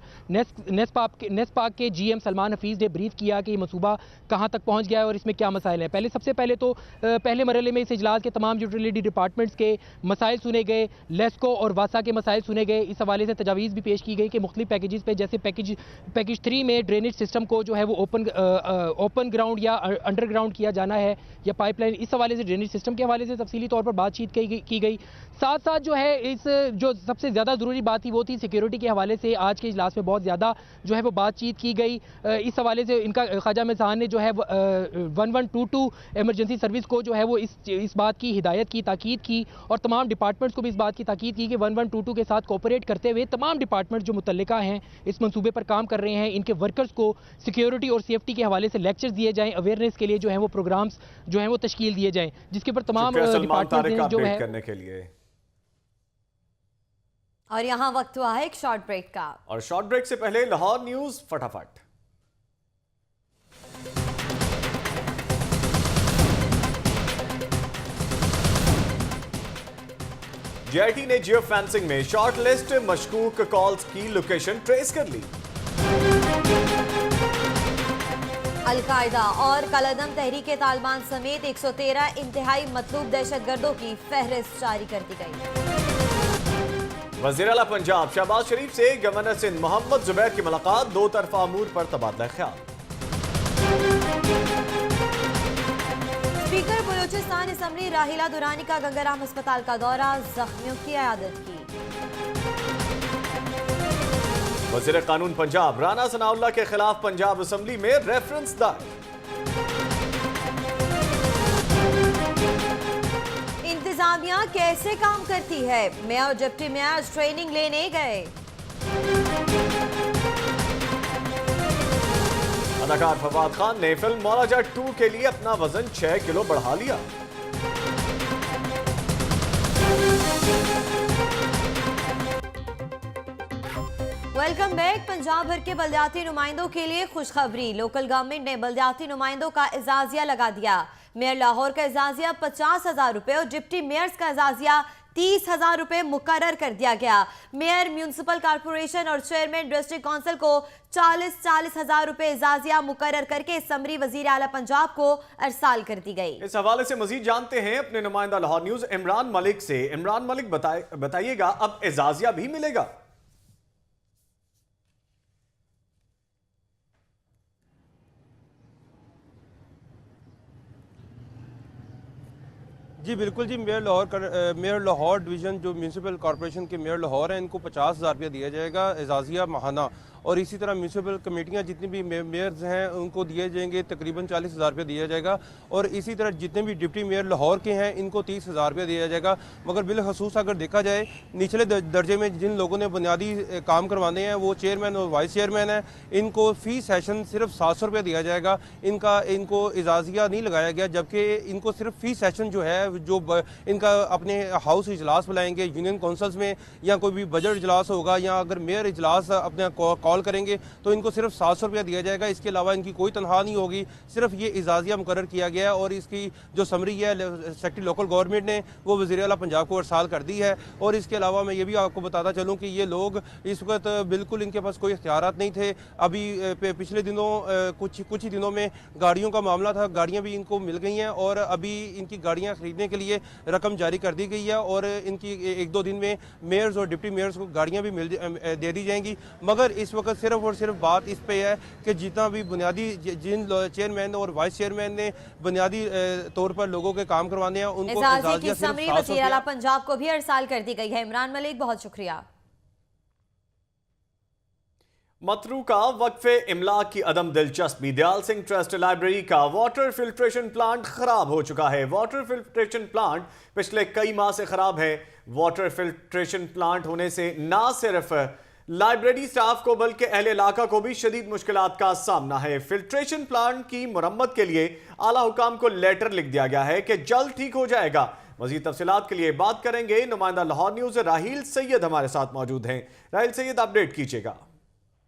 नेस्पाक के जीएम सलमान हफीज़ ने ब्रीफ किया कि ये मनसूबा कहाँ तक पहुँच गया है और इसमें क्या मसाइल हैं। सबसे पहले तो पहले मरहले में इस इजलास के तमाम यूटिलिटी डिपार्टमेंट्स के मसाइल सुने गए, लेस्को और वासा के मसाइल सुने गए। इस हवाले से तजावीज़ भी पेश की गई कि मुख्तलिफ पैकेजेस पे, जैसे पैकेज 3 में ड्रेनेज सिस्टम को जो है वो ओपन ग्राउंड या अंडरग्राउंड किया जाना है या पाइपलाइन। इस हवाले से ड्रेनेज सिस्टम के हवाले से तफसीली तौर पर बातचीत की गई। साथ साथ जो है इस जो सबसे ज़्यादा ज़रूरी बात थी वो थी सिक्योरिटी के हवाले से। आज के इजलास में बहुत ज़्यादा जो है वो बातचीत की गई। इस हवाले से इनका ख्वाजा अहमद हसन ने जो है 1122 इमरजेंसी सर्विस को जो है वो इस बात की हिदायत की, ताकीद की और तमाम डिपार्टमेंट्स को भी इस बात की ताकीद की कि 1122 के साथ कोऑपरेट करते हुए तमाम डिपार्टमेंट जो मुतल्लिका हैं इस मंसूबे पर काम कर रहे हैं, इनके वर्कर्स को सिक्योरिटी और सेफ्टी के हवाले से लेक्चर्स दिए जाएँ, अवेयरनेस के लिए जो है वो प्रोग्राम्स जो हैं वो तश्कील दिए जाएँ, जिसके ऊपर तमाम डिपार्टमेंट जो है करने के लिए। और यहाँ वक्त हुआ है एक शॉर्ट ब्रेक का, और शॉर्ट ब्रेक से पहले लाहौर न्यूज फटाफट। जेआईटी ने जियो फेंसिंग में शॉर्ट लिस्ट मशकूक कॉल्स की लोकेशन ट्रेस कर ली। अल-कायदा और कलअदम तहरीक तालिबान समेत 113 इंतहाई मतलूब दहशतगर्दों की फहरिस्त जारी कर दी गई। वज़ीर आला पंजाब शहबाज शरीफ से गवर्नर सिंध मोहम्मद जुबैर की मुलाकात, दो तरफा अमूर पर तबादला ख्याल। स्पीकर बलूचिस्तान असम्बली राहिला दुरानी का गंगाराम अस्पताल का दौरा, जख्मियों की इयादत की। वज़ीर कानून पंजाब राना सनाउल्लाह के खिलाफ पंजाब असम्बली में रेफरेंस दायर। इंतजामिया कैसे काम करती है, मेयर और डिप्टी मेयर ट्रेनिंग लेने गए। अदाकार फवाद खान ने फिल्म मौला जट 2 के लिए अपना वजन 6 किलो बढ़ा लिया। Welcome back. पंजाब भर के बलदियाती नुमाइंदों के लिए खुशखबरी, लोकल गवर्नमेंट ने बलदियाती नुमाइंदों का एजाजिया लगा दिया। मेयर लाहौर का एजाजिया 50,000 रुपए और डिप्टी मेयर्स का एजाजिया 30,000 रुपए मुकर्रर कर दिया गया। मेयर, म्यूनिसिपल कॉर्पोरेशन और चेयरमैन डिस्ट्रिक्ट काउंसिल को 40,000 रुपए एजाजिया मुकर्रर करके समरी वजीर आला पंजाब को अरसाल कर दी गई। इस हवाले से मजीद जानते हैं अपने नुमाइंदा लाहौर न्यूज इमरान मलिक से। इमरान मलिक बताइएगा, अब एजाजिया भी मिलेगा? जी बिल्कुल जी, मेयर लाहौर डिवीज़न जो म्यूनसिपल कॉर्पोरेशन के मेयर लाहौर हैं, इनको 50,000 रुपया दिया जाएगा एजाजिया माहाना। और इसी तरह म्यूनसिपल कमेटियाँ जितनी भी मेयर्स हैं उनको दिए जाएंगे तकरीबन 40,000 रुपया दिया जाएगा। और इसी तरह जितने भी डिप्टी मेयर लाहौर के हैं इनको 30,000 रुपया दिया जाएगा। मगर बिलखसूस अगर देखा जाए निचले दर्जे में जिन लोगों ने बुनियादी काम करवाने हैं वो चेयरमैन और वाइस चेयरमैन हैं, इनको फ़ी सेशन सिर्फ 700 रुपया दिया जाएगा। इनको एजाजिया नहीं लगाया गया, जबकि इनको सिर्फ फ़ी सेशन जो है जो इनका अपने हाउस इजलास बुलाएंगे यूनियन काउंसिल्स में या कोई भी बजट इजलास होगा या अगर मेयर इजलास अपने कॉल करेंगे तो इनको सिर्फ 700 रुपया दिया जाएगा। इसके अलावा इनकी कोई तनख्वाह नहीं होगी, सिर्फ ये एजाजिया मुकर्रर किया गया है। और इसकी जो समरी है सेक्रेटरी लोकल गवर्नमेंट ने वो वज़ीर आला पंजाब को अरसाल कर दी है। और इसके अलावा मैं ये भी आपको बताता चलूँ कि ये लोग इस वक्त बिल्कुल इनके पास कोई इख्तियारात नहीं थे। अभी पिछले दिनों कुछ ही दिनों में गाड़ियों का मामला था, गाड़ियाँ भी इनको मिल गई हैं और अभी इनकी गाड़ियाँ खरीदने के लिए रकम जारी कर दी गई है और इनकी 1-2 दिन में मेयर्स और डिप्टी मेयर्स को गाड़ियाँ भी दे दी जाएंगी। मगर इस वक्त सिर्फ और सिर्फ बात इस पे है कि जितना भी बुनियादी जिन चेयरमैन और वाइस चेयरमैन ने बुनियादी तौर पर लोगों के काम करवाने हैं उनको एजाजिया सिर्फ 700 रुपया पंजाब को भी अरसाल कर दी गई है। इमरान मलिक, बहुत शुक्रिया। मतरूका वक्फे इमलाक की अदम दिलचस्पी, दयाल सिंह ट्रस्ट लाइब्रेरी का वाटर फिल्ट्रेशन प्लांट खराब हो चुका है। वाटर फिल्ट्रेशन प्लांट पिछले कई माह से खराब है। वाटर फिल्ट्रेशन प्लांट होने से ना सिर्फ लाइब्रेरी स्टाफ को बल्कि अहले इलाका को भी शदीद मुश्किलात का सामना है। फिल्ट्रेशन प्लांट की मुरम्मत के लिए आला हुकाम को लेटर लिख दिया गया है कि जल्द ठीक हो जाएगा। मजीद तफसीलात के लिए बात करेंगे, नुमाइंदा लाहौर न्यूज राहील सैयद हमारे साथ मौजूद हैं। राहील सैयद, अपडेट कीजिएगा।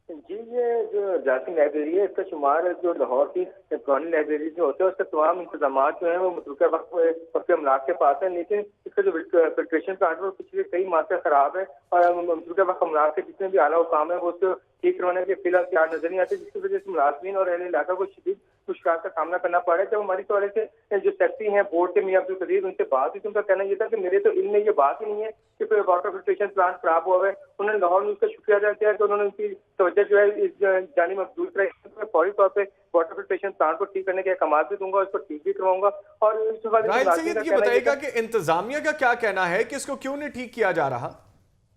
जी, ये जो जाती लाइब्रेरी है इसका शुमार जो लाहौर की पुरानी लाइब्रेरी जो होते हैं उसके तमाम इंतजाम जो है वो मुतलका वक्त अमलाक के पास है, लेकिन इसका जो फिल्ट्रेशन प्लांट है वो पिछले कई माह से खराब है और मुतलका वक्त अमलाक के जितने भी आला हुकाम है वो उसको ठीक करवाने के फिलहाल तैयार नजर नहीं आते, जिसकी वजह से मुलाजमीन और अहले इलाका को शदीद मुश्किल का सामना करना पड़ रहा है। जब हमारी सवाल से जो सेक्रेटरी हैं बोर्ड के मियां अब्दुल कदीर, उनसे बात हुई तो उनका कहना यह था कि मेरे तो इल्म में ये बात ही नहीं है कि कोई वाटर फिल्ट्रेशन प्लांट खराब हुआ है। उन्होंने लाहौर न्यूज का शुक्रिया अदा किया कि उन्होंने उनकी तवज्जो जो है इस जानिब मबसूल कराई। फौरी तौर पर वाटर फिल्ट्रेशन प्लांट को ठीक करने के अहकाम भी दूंगा, उसको ठीक भी करवाऊंगा। और राहील सैयद, ये बताइएगा कि इंतजामिया का क्या कहना है कि इसको क्यों नहीं ठीक किया जा रहा?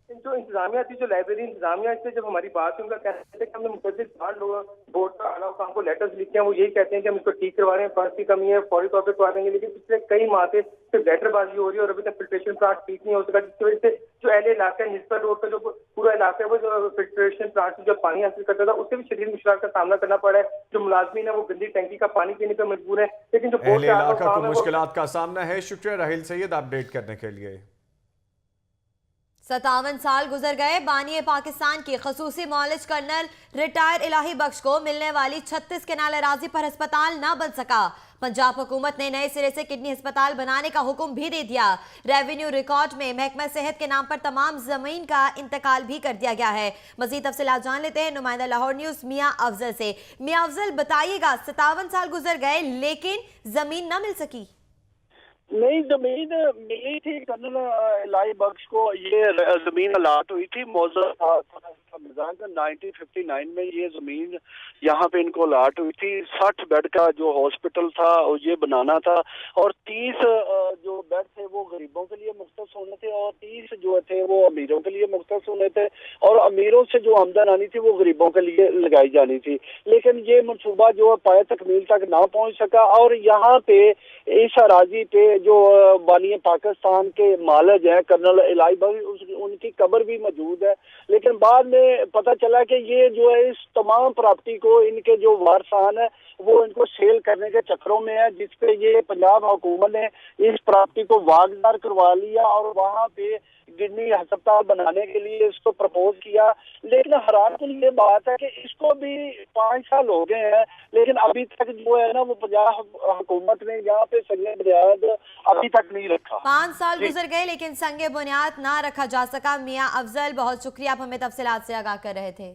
जो इंतजामिया थी, जो लाइब्रेरी इंतजामिया से जब हमारी बात हुई, उनका कहना है कि हमने मुतअद्दिद बार बोर्ड का आला हुकाम को लेटर्स लिखे हैं, वो यही कहते हैं कि हम इसको ठीक करवा रहे हैं, फर्श की कमी है, फौरी तौर पर करवा देंगे, लेकिन पिछले कई माह से सिर्फ लेटरबाजी हो रही है और अभी तक फिल्ट्रेशन प्लांट ठीक नहीं हो सका, जिसकी वजह से जो अहले इलाका है निस्बत रोड का जो पूरा इलाका है वो जो फिल्ट्रेशन प्लांट से जो पानी हासिल करता था उससे भी शदीद मुश्किल का सामना करना पड़ा है। जो मुलाजमीन है वो गंदी टंकी का पानी पीने पर मजबूर है, लेकिन जो अहले इलाका को मुश्किलात का सामना है। शुक्रिया राहील सैयद अपडेट करने के लिए। 57 साल गुजर गए, बानी पाकिस्तान की खसूसी मौलिज कर्नल रिटायर इलाही बख्श को मिलने वाली 36 केनाल अराजी पर अस्पताल ना बन सका। पंजाब हुकूमत ने नए सिरे से किडनी अस्पताल बनाने का हुक्म भी दे दिया। रेवेन्यू रिकॉर्ड में महकमा सेहत के नाम पर तमाम जमीन का इंतकाल भी कर दिया गया है। मजीद तफसीलात जान लेते हैं नुमाइंदा लाहौर न्यूज मियां अफजल से। मियां अफजल, बताइएगा, 57 साल गुजर गए लेकिन जमीन न मिल सकी। नहीं, जमीन मिली थी कर्नल इलाही बख्श को, ये जमीन अलाट हुई थी मौजूद 1959 में ये जमीन यहाँ पे इनको अलाट हुई थी। 60 बेड का जो हॉस्पिटल था ये बनाना था और 30 जो बेड थे वो गरीबों के लिए मुख्तस होने थे और 30 जो थे वो अमीरों के लिए मुख्तस होने थे और अमीरों से जो आमदन आनी थी वो गरीबों के लिए लगाई जानी थी। लेकिन ये मनसूबा जो है पाए तकमील तक ना पहुँच सका और यहाँ पे इस अराजी पे जो बानी पाकिस्तान के मालिक हैं कर्नल इलाही बख्श, उनकी कब्र भी मौजूद है। लेकिन बाद में पता चला कि ये जो है इस तमाम प्रॉपर्टी को इनके जो वारसान है वो इनको सेल करने के चक्करों में है, जिसपे ये पंजाब हुकूमत ने इस प्रॉपर्टी को वागदार करवा लिया और वहाँ पे किडनी अस्पताल बनाने के लिए इसको प्रपोज किया। लेकिन हैरान की ये बात है कि इसको भी 5 साल हो गए हैं लेकिन अभी तक जो है ना वो पंजाब हुकूमत ने यहाँ पे संगे बुनियाद अभी तक नहीं रखा। 5 साल गुजर गए लेकिन संगे बुनियाद ना रखा जा सका। मियां अफजल, बहुत शुक्रिया, आप हमें तफसीलात से आगाह कर रहे थे।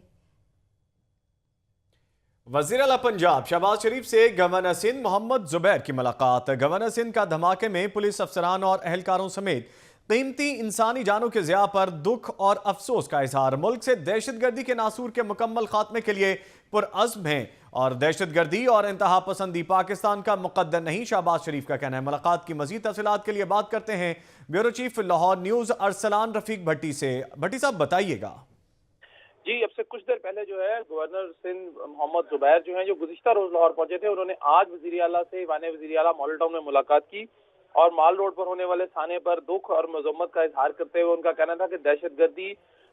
वज़ीर आला पंजाब शहबाज शरीफ से गवर्नर सिंध मोहम्मद जुबैर की मुलाकात। गवर्नर सिंध का धमाके में पुलिस अफसरान और एहलकारों समेत कीमती इंसानी जानों के ज़िया पर दुख और अफसोस का इजहार। मुल्क से दहशतगर्दी के नासूर के मुकम्मल खात्मे के लिए पुरअज़्म हैं और दहशतगर्दी और इंतहा पसंदी पाकिस्तान का मुकद्दर नहीं, शहबाज शरीफ का कहना है। मुलाकात की मजीद तफसीलात के लिए बात करते हैं bureau chief Lahore news Arsalan Rafiq Bhatti से। भट्टी साहब, बताइएगा। जी, अब से कुछ देर पहले जो है गवर्नर सिंध मोहम्मद जुबैर जो है जो गुज़िश्ता रोज लाहौर पहुंचे थे, उन्होंने आज वज़ीर आला से वाने वज़ीर आला मॉडल टाउन में मुलाकात की और माल रोड पर होने वाले थाने पर दुख और मजम्मत का इजहार करते हुए उनका कहना था कि दहशतगर्दी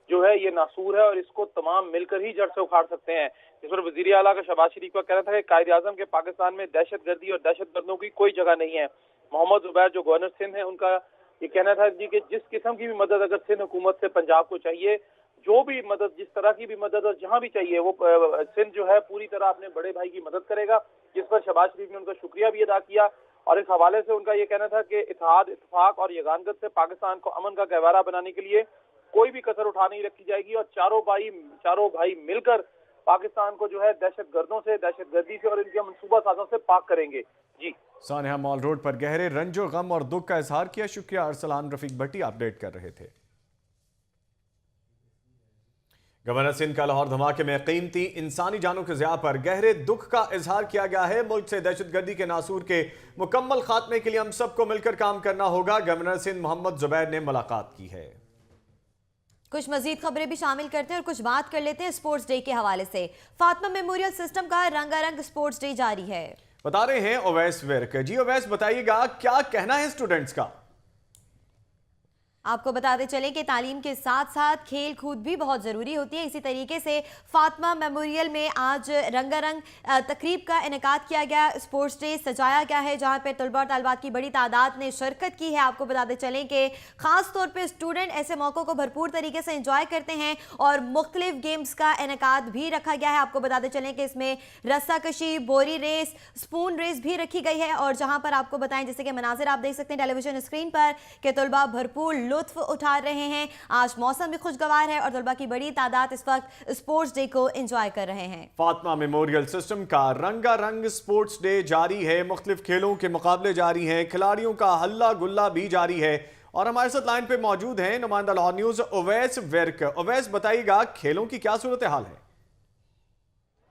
जो है ये नासूर है और इसको तमाम मिलकर ही जड़ से उखाड़ सकते हैं। इस पर वज़ीर आला का शहबाज शरीफ का कहना था कि कायद आज़म के पाकिस्तान में दहशतगर्दी और दहशतगर्दों की कोई जगह नहीं है। मोहम्मद जुबैर जो गवर्नर सिंध है उनका ये कहना था जी कि जिस किस्म की भी मदद अगर सिंध हुकूमत से पंजाब को चाहिए, जो भी मदद, जिस तरह की भी मदद और जहां भी चाहिए, वो सिंध जो है पूरी तरह अपने बड़े भाई की मदद करेगा। जिस पर शहबाज शरीफ ने उनका शुक्रिया भी अदा किया और इस हवाले से उनका ये कहना था कि इत्तेहाद, इत्तेफाक और यगानगत से पाकिस्तान को अमन का गहवारा बनाने के लिए कोई भी कसर उठा नहीं रखी जाएगी और चारों भाई मिलकर पाकिस्तान को जो है दहशतगर्दों से, दहशतगर्दी से और इनके मनसूबा साजों से पाक करेंगे। जी, सानिया मॉल रोड पर गहरे रंजो गम और दुख का इजहार किया। शुक्रिया, अरसलान रफीक भट्टी अपडेट कर रहे थे। गवर्नर सिंध का लाहौर धमाके में कीमती इंसानी जानों के ज़िया पर गहरे दुख का इजहार किया गया है। मुल्क से दहशतगर्दी के नासूर के मुकम्मल खात्मे के लिए हम सबको मिलकर काम करना होगा। गवर्नर सिंध मोहम्मद जुबैर ने मुलाकात की है। कुछ मजीद खबरें भी शामिल करते हैं और कुछ बात कर लेते हैं स्पोर्ट्स डे के हवाले से। फातिमा मेमोरियल सिस्टम का रंगारंग स्पोर्ट्स डे जारी है, बता रहे हैं ओवैस विर्क। जी ओवैस, बताइएगा क्या कहना है स्टूडेंट्स का? आपको बताते चलें कि तालीम के साथ साथ खेल कूद भी बहुत ज़रूरी होती है। इसी तरीके से फातिमा मेमोरियल में आज रंगारंग तकरीब का इनेकाद किया गया। स्पोर्ट्स डे सजाया गया है जहां पे तलबा और तलबात की बड़ी तादाद ने शिरकत की है। आपको बताते चलें कि ख़ास तौर पे स्टूडेंट ऐसे मौक़ों को भरपूर तरीके से इंजॉय करते हैं और मुख्तलिफ गेम्स का इनेकाद भी रखा गया है। आपको बताते चलें कि इसमें रस्साकशी, बोरी रेस, स्पून रेस भी रखी गई है और जहाँ पर आपको बताएं जैसे कि मनाजिर आप देख सकते हैं टेलीविजन स्क्रीन पर कि तलबा भरपूर लुत्फ उठा रहे हैं। आज मौसम भी खुशगवार है और तलबा की बड़ी तादाद इस वक्त स्पोर्ट्स डे को एंजॉय कर रहे हैं। फातिमा मेमोरियल सिस्टम का रंगारंग स्पोर्ट्स डे जारी है। मुख्तलिफ खेलों के मुकाबले जारी हैं, खिलाड़ियों का हल्ला गुल्ला भी जारी है और हमारे साथ लाइन पे मौजूद हैं नुमाइंदा लाहौर न्यूज उवैस विर्क। उवैस, बताइएगा खेलों की क्या सूरत हाल है?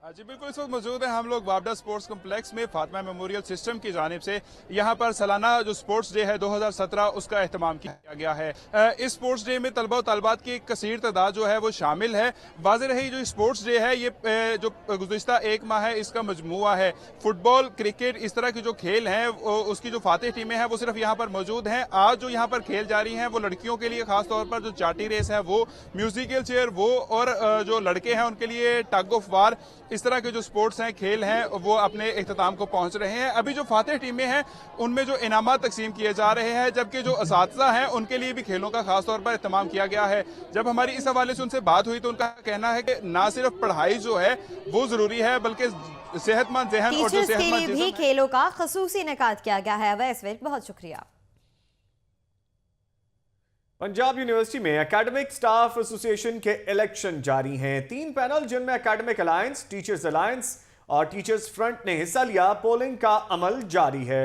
जी बिल्कुल, इस वक्त मौजूद है हम लोग वापडा स्पोर्ट्स कम्प्लेक्स में फातिमा मेमोरियल सिस्टम की जानिब से। यहाँ पर सालाना जो स्पोर्ट्स डे है 2017 उसका एहतमाम किया गया है। इस स्पोर्ट्स डे में तलबा और तलबात की एक कसीर तादाद जो है वो शामिल है। वाज़ेह रही जो स्पोर्ट्स डे है ये जो गुज़िश्ता एक माह है इसका मजमुआ है। फुटबॉल, क्रिकेट, इस तरह की जो खेल हैं उसकी जो फातेह टीमें हैं वो सिर्फ यहाँ पर मौजूद हैं। आज जो यहाँ पर खेल जारी हैं वो लड़कियों के लिए खास तौर पर जो चाटी रेस है वो, म्यूजिकल चेयर वो, और जो लड़के हैं उनके लिए टग ऑफ वार, इस तरह के जो स्पोर्ट्स हैं, खेल हैं, वो अपने इख्तिताम को पहुंच रहे हैं। अभी जो फातेह टीमें हैं उनमें जो इनामात तकसीम किए जा रहे हैं, जबकि जो असातिज़ा हैं उनके लिए भी खेलों का खास तौर पर इत्तेमाम किया गया है। जब हमारी इस हवाले से उनसे बात हुई तो उनका कहना है कि ना सिर्फ पढ़ाई जो है वो जरूरी है बल्कि सेहतमंद ज़हन और जो टीचर्स के लिए भी खेलों का ख़ुसूसी इनेकाद किया गया है। वैस विर्क, बहुत शुक्रिया। पंजाब यूनिवर्सिटी में एकेडमिक स्टाफ एसोसिएशन के इलेक्शन जारी हैं। 3 पैनल जिनमें एकेडमिक अलायंस, टीचर्स अलायंस और टीचर्स फ्रंट ने हिस्सा लिया। पोलिंग का अमल जारी है।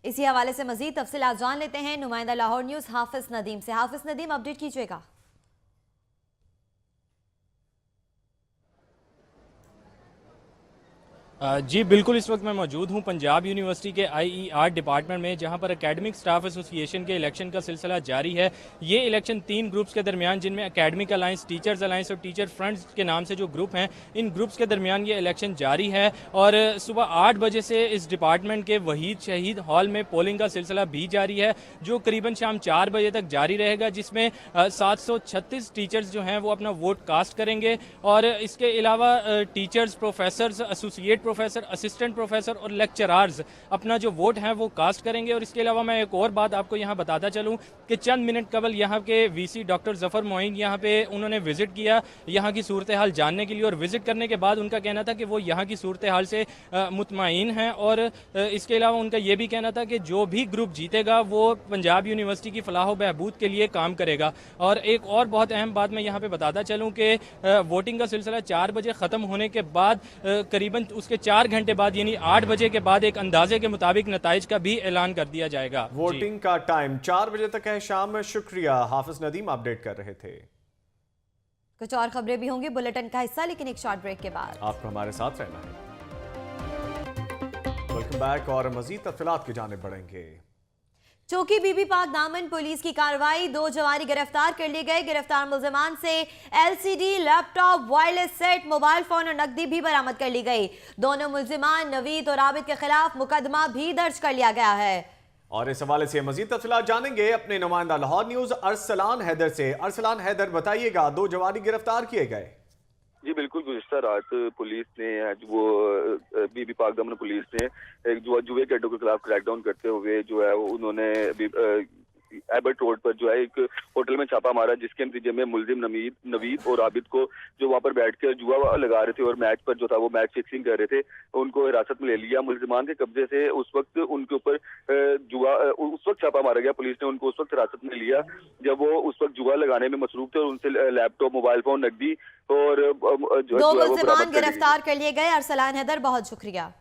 इसी हवाले से मजीद तफसीलात जान लेते हैं नुमाइंदा लाहौर न्यूज हाफिज नदीम से। हाफिज नदीम, अपडेट कीजिएगा। जी बिल्कुल, इस वक्त मैं मौजूद हूँ पंजाब यूनिवर्सिटी के IER डिपार्टमेंट में जहाँ पर एकेडमिक स्टाफ एसोसिएशन के इलेक्शन का सिलसिला जारी है। ये इलेक्शन 3 ग्रुप्स के दरमियान, जिनमें एकेडमिक अलायंस, टीचर्स अलायंस और टीचर फ्रंट्स के नाम से जो ग्रुप हैं, इन ग्रुप्स के दरमियान ये इलेक्शन जारी है और सुबह 8 बजे से इस डिपार्टमेंट के वहीद शहीद हॉल में पोलिंग का सिलसिला भी जारी है जो करीबन शाम 4 बजे तक जारी रहेगा, जिसमें 736 टीचर्स जो हैं वो अपना वोट कास्ट करेंगे और इसके अलावा teachers, professors, associate professor, assistant professor और लेक्चरार्स अपना जो वोट है वो कास्ट करेंगे। और इसके अलावा मैं एक और बात आपको यहाँ बताता चलूँ कि चंद मिनट कबल यहाँ के VC डॉक्टर जफर मोइन यहाँ पे उन्होंने विजिट किया यहाँ की सूरत हाल जानने के लिए और विजिट करने के बाद उनका कहना था कि वो यहाँ की सूरत हाल से मुतमईन हैं और इसके अलावा उनका ये भी कहना था कि जो भी ग्रुप जीतेगा वो पंजाब यूनिवर्सिटी की फलाह बहबूद के लिए काम करेगा। और एक और बहुत अहम बात मैं यहाँ पे बताता चलूँ कि वोटिंग का सिलसिला 4 बजे ख़त्म होने के बाद करीबन उसके 4 घंटे बाद यानी 8 बजे के बाद एक अंदाजे के मुताबिक नताइज का भी ऐलान कर दिया जाएगा। वोटिंग का टाइम 4 बजे तक है शाम में। शुक्रिया, हाफिज नदीम अपडेट कर रहे थे। कुछ और खबरें भी होंगी बुलेटिन का हिस्सा, लेकिन एक शॉर्ट ब्रेक के बाद आपको हमारे साथ रहना है। वेलकम बैक और मजीद तफसीलात की जानिब बढ़ेंगे। चौकी बीबी पाक दामन पुलिस की कार्रवाई, 2 जवानी गिरफ्तार कर लिए गए। गिरफ्तार मुलजमान से LCD, laptop, wireless set, mobile phone और नकदी भी बरामद कर ली गई। दोनों मुलजमान नवीद और आबिद के खिलाफ मुकदमा भी दर्ज कर लिया गया है। और इस हवाले से मजीद तफसीलात जानेंगे अपने नुमाइंदा लाहौर न्यूज अरसलान हैदर से। अरसलान हैदर, बताइएगा 2 जवानी गिरफ्तार किए गए। जी बिल्कुल, गुज़िश्ता रात पुलिस ने वो बीबी पाक दामन पुलिस ने एक जुए के अड्डों के खिलाफ क्रैकडाउन करते हुए जो है वो उन्होंने एबर्ट रोड पर जो है एक होटल में छापा मारा, जिसके नतीजे में मुलजिम नवीद और आबिद को जो वहां पर बैठकर जुआ लगा रहे थे और मैच पर जो था वो मैच फिक्सिंग कर रहे थे, उनको हिरासत में ले लिया। मुलजिमान के कब्जे से उस वक्त उनके ऊपर उस वक्त छापा मारा गया। पुलिस ने उनको उस वक्त हिरासत में लिया जब वो उस वक्त जुआ लगाने में मसरूफ थे और उनसे लैपटॉप, मोबाइल फोन, नकदी और 2 मुलजिमान गिरफ्तार कर लिए गए। अरसलान हैदर, बहुत शुक्रिया।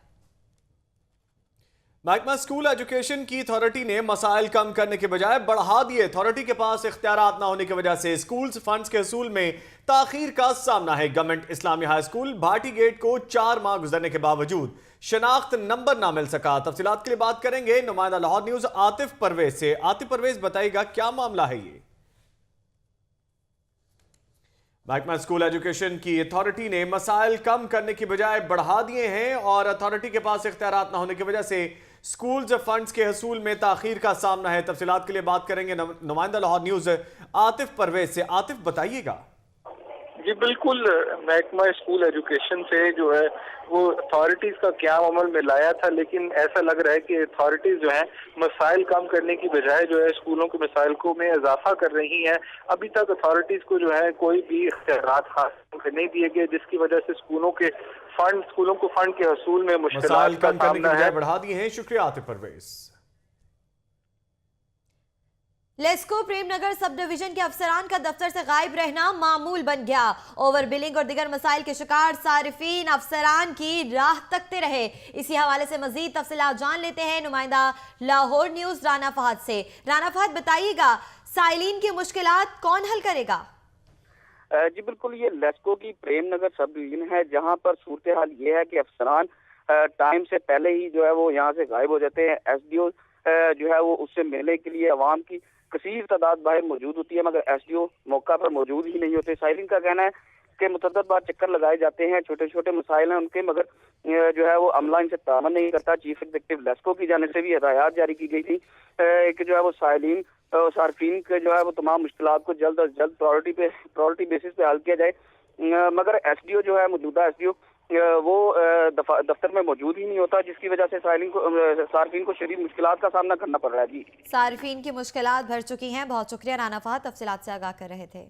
महकमा स्कूल एजुकेशन की अथॉरिटी ने मसाइल कम करने के बजाय बढ़ा दिए। अथॉरिटी के पास इख्तियारात ना होने की वजह से स्कूल्स फंड्स के असूल में ताखीर का सामना है। गवर्नमेंट इस्लामी हाई स्कूल भाटी गेट को 4 माह गुजरने के बावजूद शनाख्त नंबर ना मिल सका। तफसीलात के लिए बात करेंगे नुमाइंदा लाहौर न्यूज आतिफ परवेज से। आतिफ परवेज, बताइएगा क्या मामला है ये? महकमा स्कूल एजुकेशन की अथॉरिटी ने मसाइल कम करने की बजाय बढ़ा दिए हैं और अथॉरिटी के पास इख्तियारात ना होने की वजह से स्कूल्स फंड्स के हसूल में ताखीर का सामना है। तफसीलात के लिए बात करेंगे नुमाइंदा लाहौर न्यूज आतिफ परवेज से। आतिफ बताइएगा। जी बिल्कुल, महकमा स्कूल एजुकेशन से जो है वो अथॉरिटीज़ का क्या अमल में लाया था, लेकिन ऐसा लग रहा है कि अथॉरिटीज़ जो है मसाइल कम करने की बजाय जो है स्कूलों के मसाइल को में इजाफा कर रही हैं। अभी तक अथॉरिटीज़ को जो है कोई भी इख्तियारात खास नहीं दिए गए, जिसकी वजह से स्कूलों को फंड के हसूल में मुश्किलात का सामना है। बढ़ा दिए हैं। शुक्रिया आतिफ परवेज। लेस्को प्रेमनगर सब डिवीजन के अफसरान का दफ्तर से गायब रहना मामूल बन गया। ओवर बिलिंग और दीगर मसाइल के शिकार सारिफीन अफसरान की राह तकते रहे। इसी हवाले से मजीद तफसीलात जान लेते हैं नुमाइंदा लाहौर न्यूज राना फहद से। राना फहद बताइएगा, साइलिन की मुश्किलात कौन हल करेगा? जी बिल्कुल, ये लेस्को की प्रेमनगर सब डिवीजन है, जहाँ पर सूरत हाल ये है कि अफसरान टाइम से पहले ही जो है वो यहाँ से गायब हो जाते हैं। SDO जो है वो उससे मिलने के लिए अवाम की कसीर तादाद बाहर मौजूद होती है, मगर SDO मौका पर मौजूद ही नहीं होते। साइलिन का कहना है कि मुतअद्दिद बार चक्कर लगाए जाते हैं, छोटे छोटे मसाइल हैं उनके, मगर जो है वो अमला इनसे तामन नहीं करता। चीफ एग्जीक्यूटिव लेस्को की जानिब से भी हिदायत जारी की गई थी कि जो है वो साइलिन सार्फिन के जो है वो तमाम मुश्किलात को जल्द अज जल्द प्रायोरिटी बेसिस पे हल किया जाए, मगर SDO जो है मौजूदा SDO वो दफ्तर में मौजूद ही नहीं होता, जिसकी वजह से सार्फिन को शदीद मुश्किलात का सामना करना पड़ रहा है। जी, सार्फिन की मुश्किलात बढ़ चुकी हैं। बहुत शुक्रिया राना फहद, तफसीलात से आगाह कर रहे थे।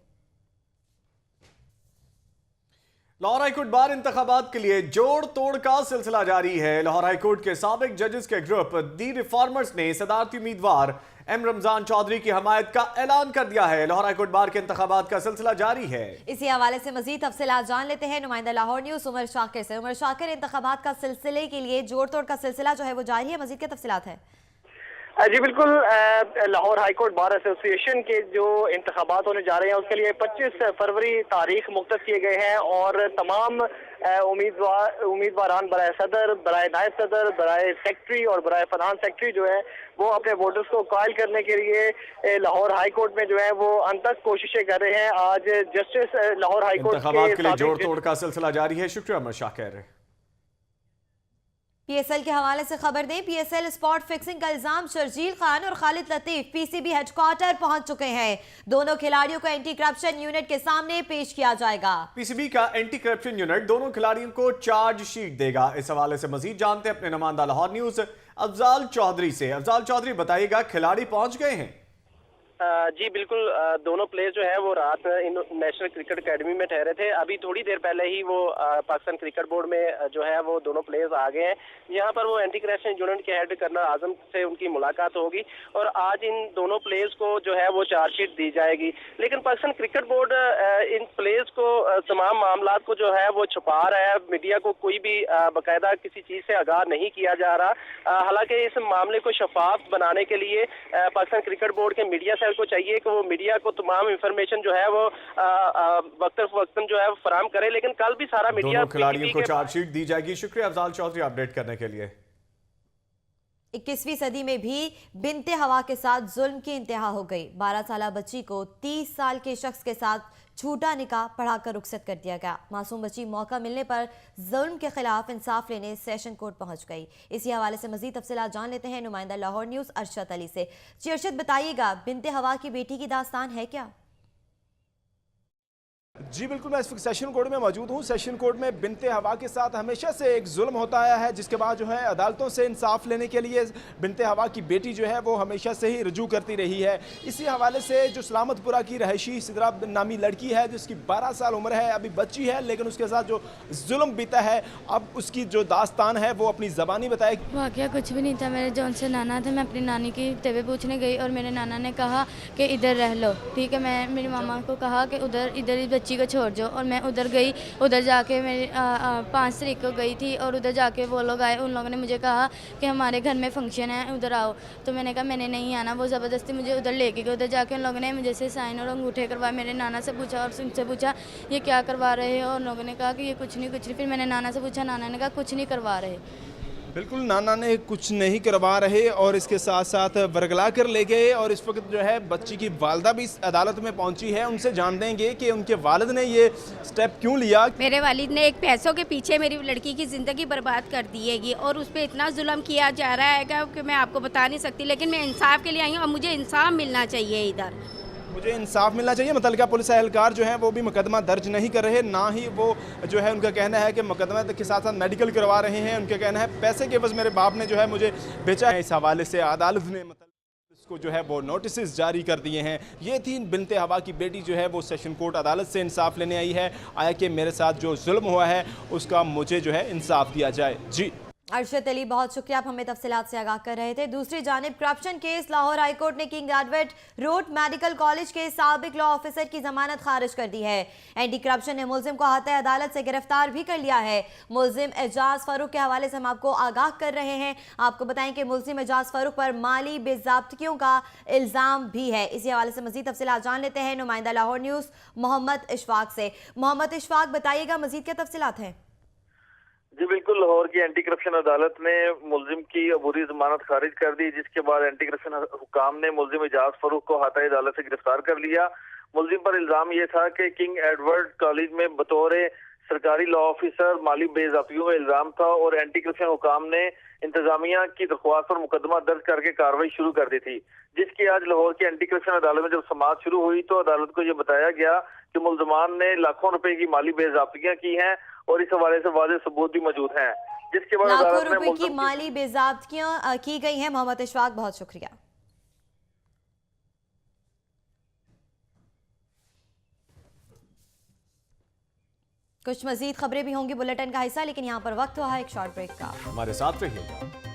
लाहौर हाईकोर्ट बार इंतखाबात के लिए जोड़ तोड़ का सिलसिला जारी है। लाहौर हाईकोर्ट के साबिक जजेस के ग्रुप दी रिफॉर्मर्स ने सदारती उम्मीदवार M रमजान चौधरी की हमायत का ऐलान कर दिया है। लाहौर हाईकोर्ट बार के इंतखाबात का सिलसिला जारी है। इसी हवाले से मजीद तफसीलात जान लेते हैं नुमाइंदा लाहौर न्यूज उमर शाकिर से। उमर शाकिर, इंतखाबात का सिलसिले के लिए जोड़ तोड़ का सिलसिला जो है वो जारी है, मजीद क्या तफसीलात है? जी बिल्कुल, लाहौर हाईकोर्ट बार एसोसिएशन के जो इंतखाबात होने जा रहे हैं उसके लिए 25 फरवरी तारीख मुख्तस किए गए हैं और तमाम उम्मीदवारान बराए सदर, बराए नायब सदर, बराए सेक्रेटरी और बराए फाइनेंस सेक्रेटरी जो है वो अपने वोटर्स को कायल करने के लिए लाहौर हाईकोर्ट में जो है वो अनतक कोशिशें कर रहे हैं। आज जस्टिस लाहौर हाईकोर्ट इंतखाबात के लिए जोड़ तोड़ का सिलसिला जारी है। शुक्रिया उमर शाकिर। PSL के हवाले से खबर दें, PSL स्पॉट फिक्सिंग का इल्जाम शर्जील खान और खालिद लतीफ PCB हेडक्वार्टर पहुंच चुके हैं। दोनों खिलाड़ियों को एंटी करप्शन यूनिट के सामने पेश किया जाएगा। PCB का एंटी करप्शन यूनिट दोनों खिलाड़ियों को चार्ज शीट देगा। इस हवाले से मजीद जानते हैं अपने नुमाइंदा लाहौर न्यूज अफजाल चौधरी से। अफजाल चौधरी, बताइएगा, खिलाड़ी पहुंच गए हैं? जी बिल्कुल, दोनों प्लेयर्स जो है वो रात नेशनल क्रिकेट एकेडमी में ठहरे थे। अभी थोड़ी देर पहले ही वो पाकिस्तान क्रिकेट बोर्ड में जो है वो दोनों प्लेयर्स आ गए हैं। यहाँ पर वो एंटी करप्शन यूनिट के हेड कर्नल आजम से उनकी मुलाकात होगी और आज इन दोनों प्लेयर्स को जो है वो चार्जशीट दी जाएगी। लेकिन पाकिस्तान क्रिकेट बोर्ड इन प्लेयर्स को तमाम मामला को जो है वो छुपा रहा है। मीडिया को कोई भी बाकायदा किसी चीज से आगाह नहीं किया जा रहा। हालांकि इस मामले को शफाफ बनाने के लिए पाकिस्तान क्रिकेट बोर्ड के मीडिया सेल को चाहिए कि वो मीडिया को तमाम इंफॉर्मेशन जो है वो वक्तन जो है वो फराहम करे। लेकिन कल भी सारा मीडिया दोनों खिलाड़ियों को चार्जशीट दी जाएगी। शुक्रिया अफजाल चौधरी अपडेट करने के लिए। 21वीं सदी में भी बिनते हवा के साथ जुल्म की इंतहा हो गई। 12 साल बच्ची को 30 साल के शख्स के साथ झूठा निकाह पढ़ाकर रुखसत कर दिया गया। मासूम बच्ची मौका मिलने पर जुल्म के खिलाफ इंसाफ लेने सेशन कोर्ट पहुंच गई। इसी हवाले से मजीद तफसीलात जान लेते हैं नुमाइंदा लाहौर न्यूज अरशद अली से। जी अरशद, बताइएगा, बिनते हवा की बेटी की दास्तान है क्या? जी बिल्कुल, मैं इस वक्त सेशन कोर्ट में मौजूद हूँ। सेशन कोर्ट में बिनते हवा के साथ हमेशा से एक जुल्म होता आया है, जिसके बाद जो है अदालतों से इंसाफ लेने के लिए बिनते हवा की बेटी जो है वो हमेशा से ही रजू करती रही है। इसी हवाले से जो सलामतपुरा की रहायशी सिदरा नामी लड़की है जिसकी 12 साल उम्र है, अभी बच्ची है, लेकिन उसके साथ जो जुल्म बीता है, अब उसकी जो दास्तान है वो अपनी ज़बानी बताए। वाकया कुछ भी नहीं था। मेरे जौन से नाना थे, मैं अपनी नानी की तबीयत पूछने गई और मेरे नाना ने कहा कि इधर रह लो, ठीक है। मैं मेरी मामा को कहा कि इधर इस बच्ची को छोड़ जाओ और मैं उधर गई। उधर जाके मेरी 5 तारीख को गई थी और उधर जाके वो लोग आए। उन लोगों ने मुझे कहा कि हमारे घर में फंक्शन है, उधर आओ। तो मैंने कहा मैंने नहीं आना। वो ज़बरदस्ती मुझे उधर लेके गए। उधर जाके उन लोगों ने मुझे से साइन और अंगूठे करवाए। मेरे नाना से पूछा और उनसे पूछा ये क्या करवा रहे हो, और लोगों ने कहा कि ये कुछ नहीं। फिर मैंने नाना से पूछा, नाना ने कहा कुछ नहीं करवा रहे। बिल्कुल, नाना ने कुछ नहीं करवा रहे और इसके साथ साथ बरगला कर ले गए। और इस वक्त जो है बच्ची की वालिदा भी अदालत में पहुंची है, उनसे जान देंगे कि उनके वालिद ने ये स्टेप क्यों लिया। मेरे वालिद ने एक पैसों के पीछे मेरी लड़की की ज़िंदगी बर्बाद कर दी है और उस पर इतना जुल्म किया जा रहा है कि मैं आपको बता नहीं सकती, लेकिन मैं इंसाफ के लिए आई हूँ और मुझे इंसाफ मिलना चाहिए। इधर मुझे इंसाफ मिलना चाहिए। मुतल्लिका पुलिस एहलकार जो है वो भी मुकदमा दर्ज नहीं कर रहे, ना ही वो जो है उनका कहना है कि मुकदमा के साथ साथ मेडिकल करवा रहे हैं। उनका कहना है पैसे के बस मेरे बाप ने जो है मुझे बेचा है। इस हवाले से अदालत ने को जो है वो नोटिस जारी कर दिए हैं। ये थी बिनते हवा की बेटी जो है वो सेशन कोर्ट अदालत से इंसाफ लेने आई है। आया कि मेरे साथ जो जुल्म हुआ है उसका मुझे जो है इंसाफ दिया जाए। जी अरशद अली, बहुत शुक्रिया, आप हमें तफसीलात से आगाह कर रहे थे। दूसरी जानिब करप्शन केस, लाहौर हाईकोर्ट ने king Edward road medical college के साबिक लॉ ऑफिसर की जमानत खारिज कर दी है। एंटी करप्शन ने मुलजिम को हाथे अदालत से गिरफ्तार भी कर लिया है। मुलजिम एजाज फारूक के हवाले से हम आपको आगाह कर रहे हैं। आपको बताएं कि मुलजिम एजाज फारूक पर माली बेज़ाब्तियों का इल्ज़ाम भी है। इसी हवाले से मजीद तफसीलात जान लेते हैं नुमाइंदा लाहौर न्यूज़ मोहम्मद इशफाक से। मोहम्मद इशफाक, बताइएगा मजीद क्या तफसीलात हैं? जी बिल्कुल, लाहौर की एंटी करप्शन अदालत ने मुलजिम की अबूरी जमानत खारिज कर दी, जिसके बाद एंटी करप्शन हुकाम ने मुलजिम एजाज फारूक को हाथे अदालत से गिरफ्तार कर लिया। मुलजिम पर इल्जाम ये था कि किंग एडवर्ड कॉलेज में बतौर सरकारी लॉ ऑफिसर माली बेज़ाब्तियों में इल्जाम था और एंटी करप्शन हुकाम ने इंतजामिया की दरख्वास्त पर मुकदमा दर्ज करके कार्रवाई शुरू कर दी थी, जिसकी आज लाहौर की एंटी करप्शन अदालत में जब समाअत शुरू हुई तो अदालत को ये बताया गया कि मुलजमान ने लाखों रुपए की माली बेज़ाब्तियां की हैं और इस हवाले से वाज़ेह सबूत भी मौजूद हैं, जिसके बाद लाखों रुपए की माली बेज़ाब्तियां की गई हैं। मोहम्मद इशफाक, बहुत शुक्रिया। कुछ मजीद खबरें भी होंगी बुलेटिन का हिस्सा, लेकिन यहाँ पर वक्त हुआ है एक शॉर्ट ब्रेक का। हमारे साथ रहिएगा।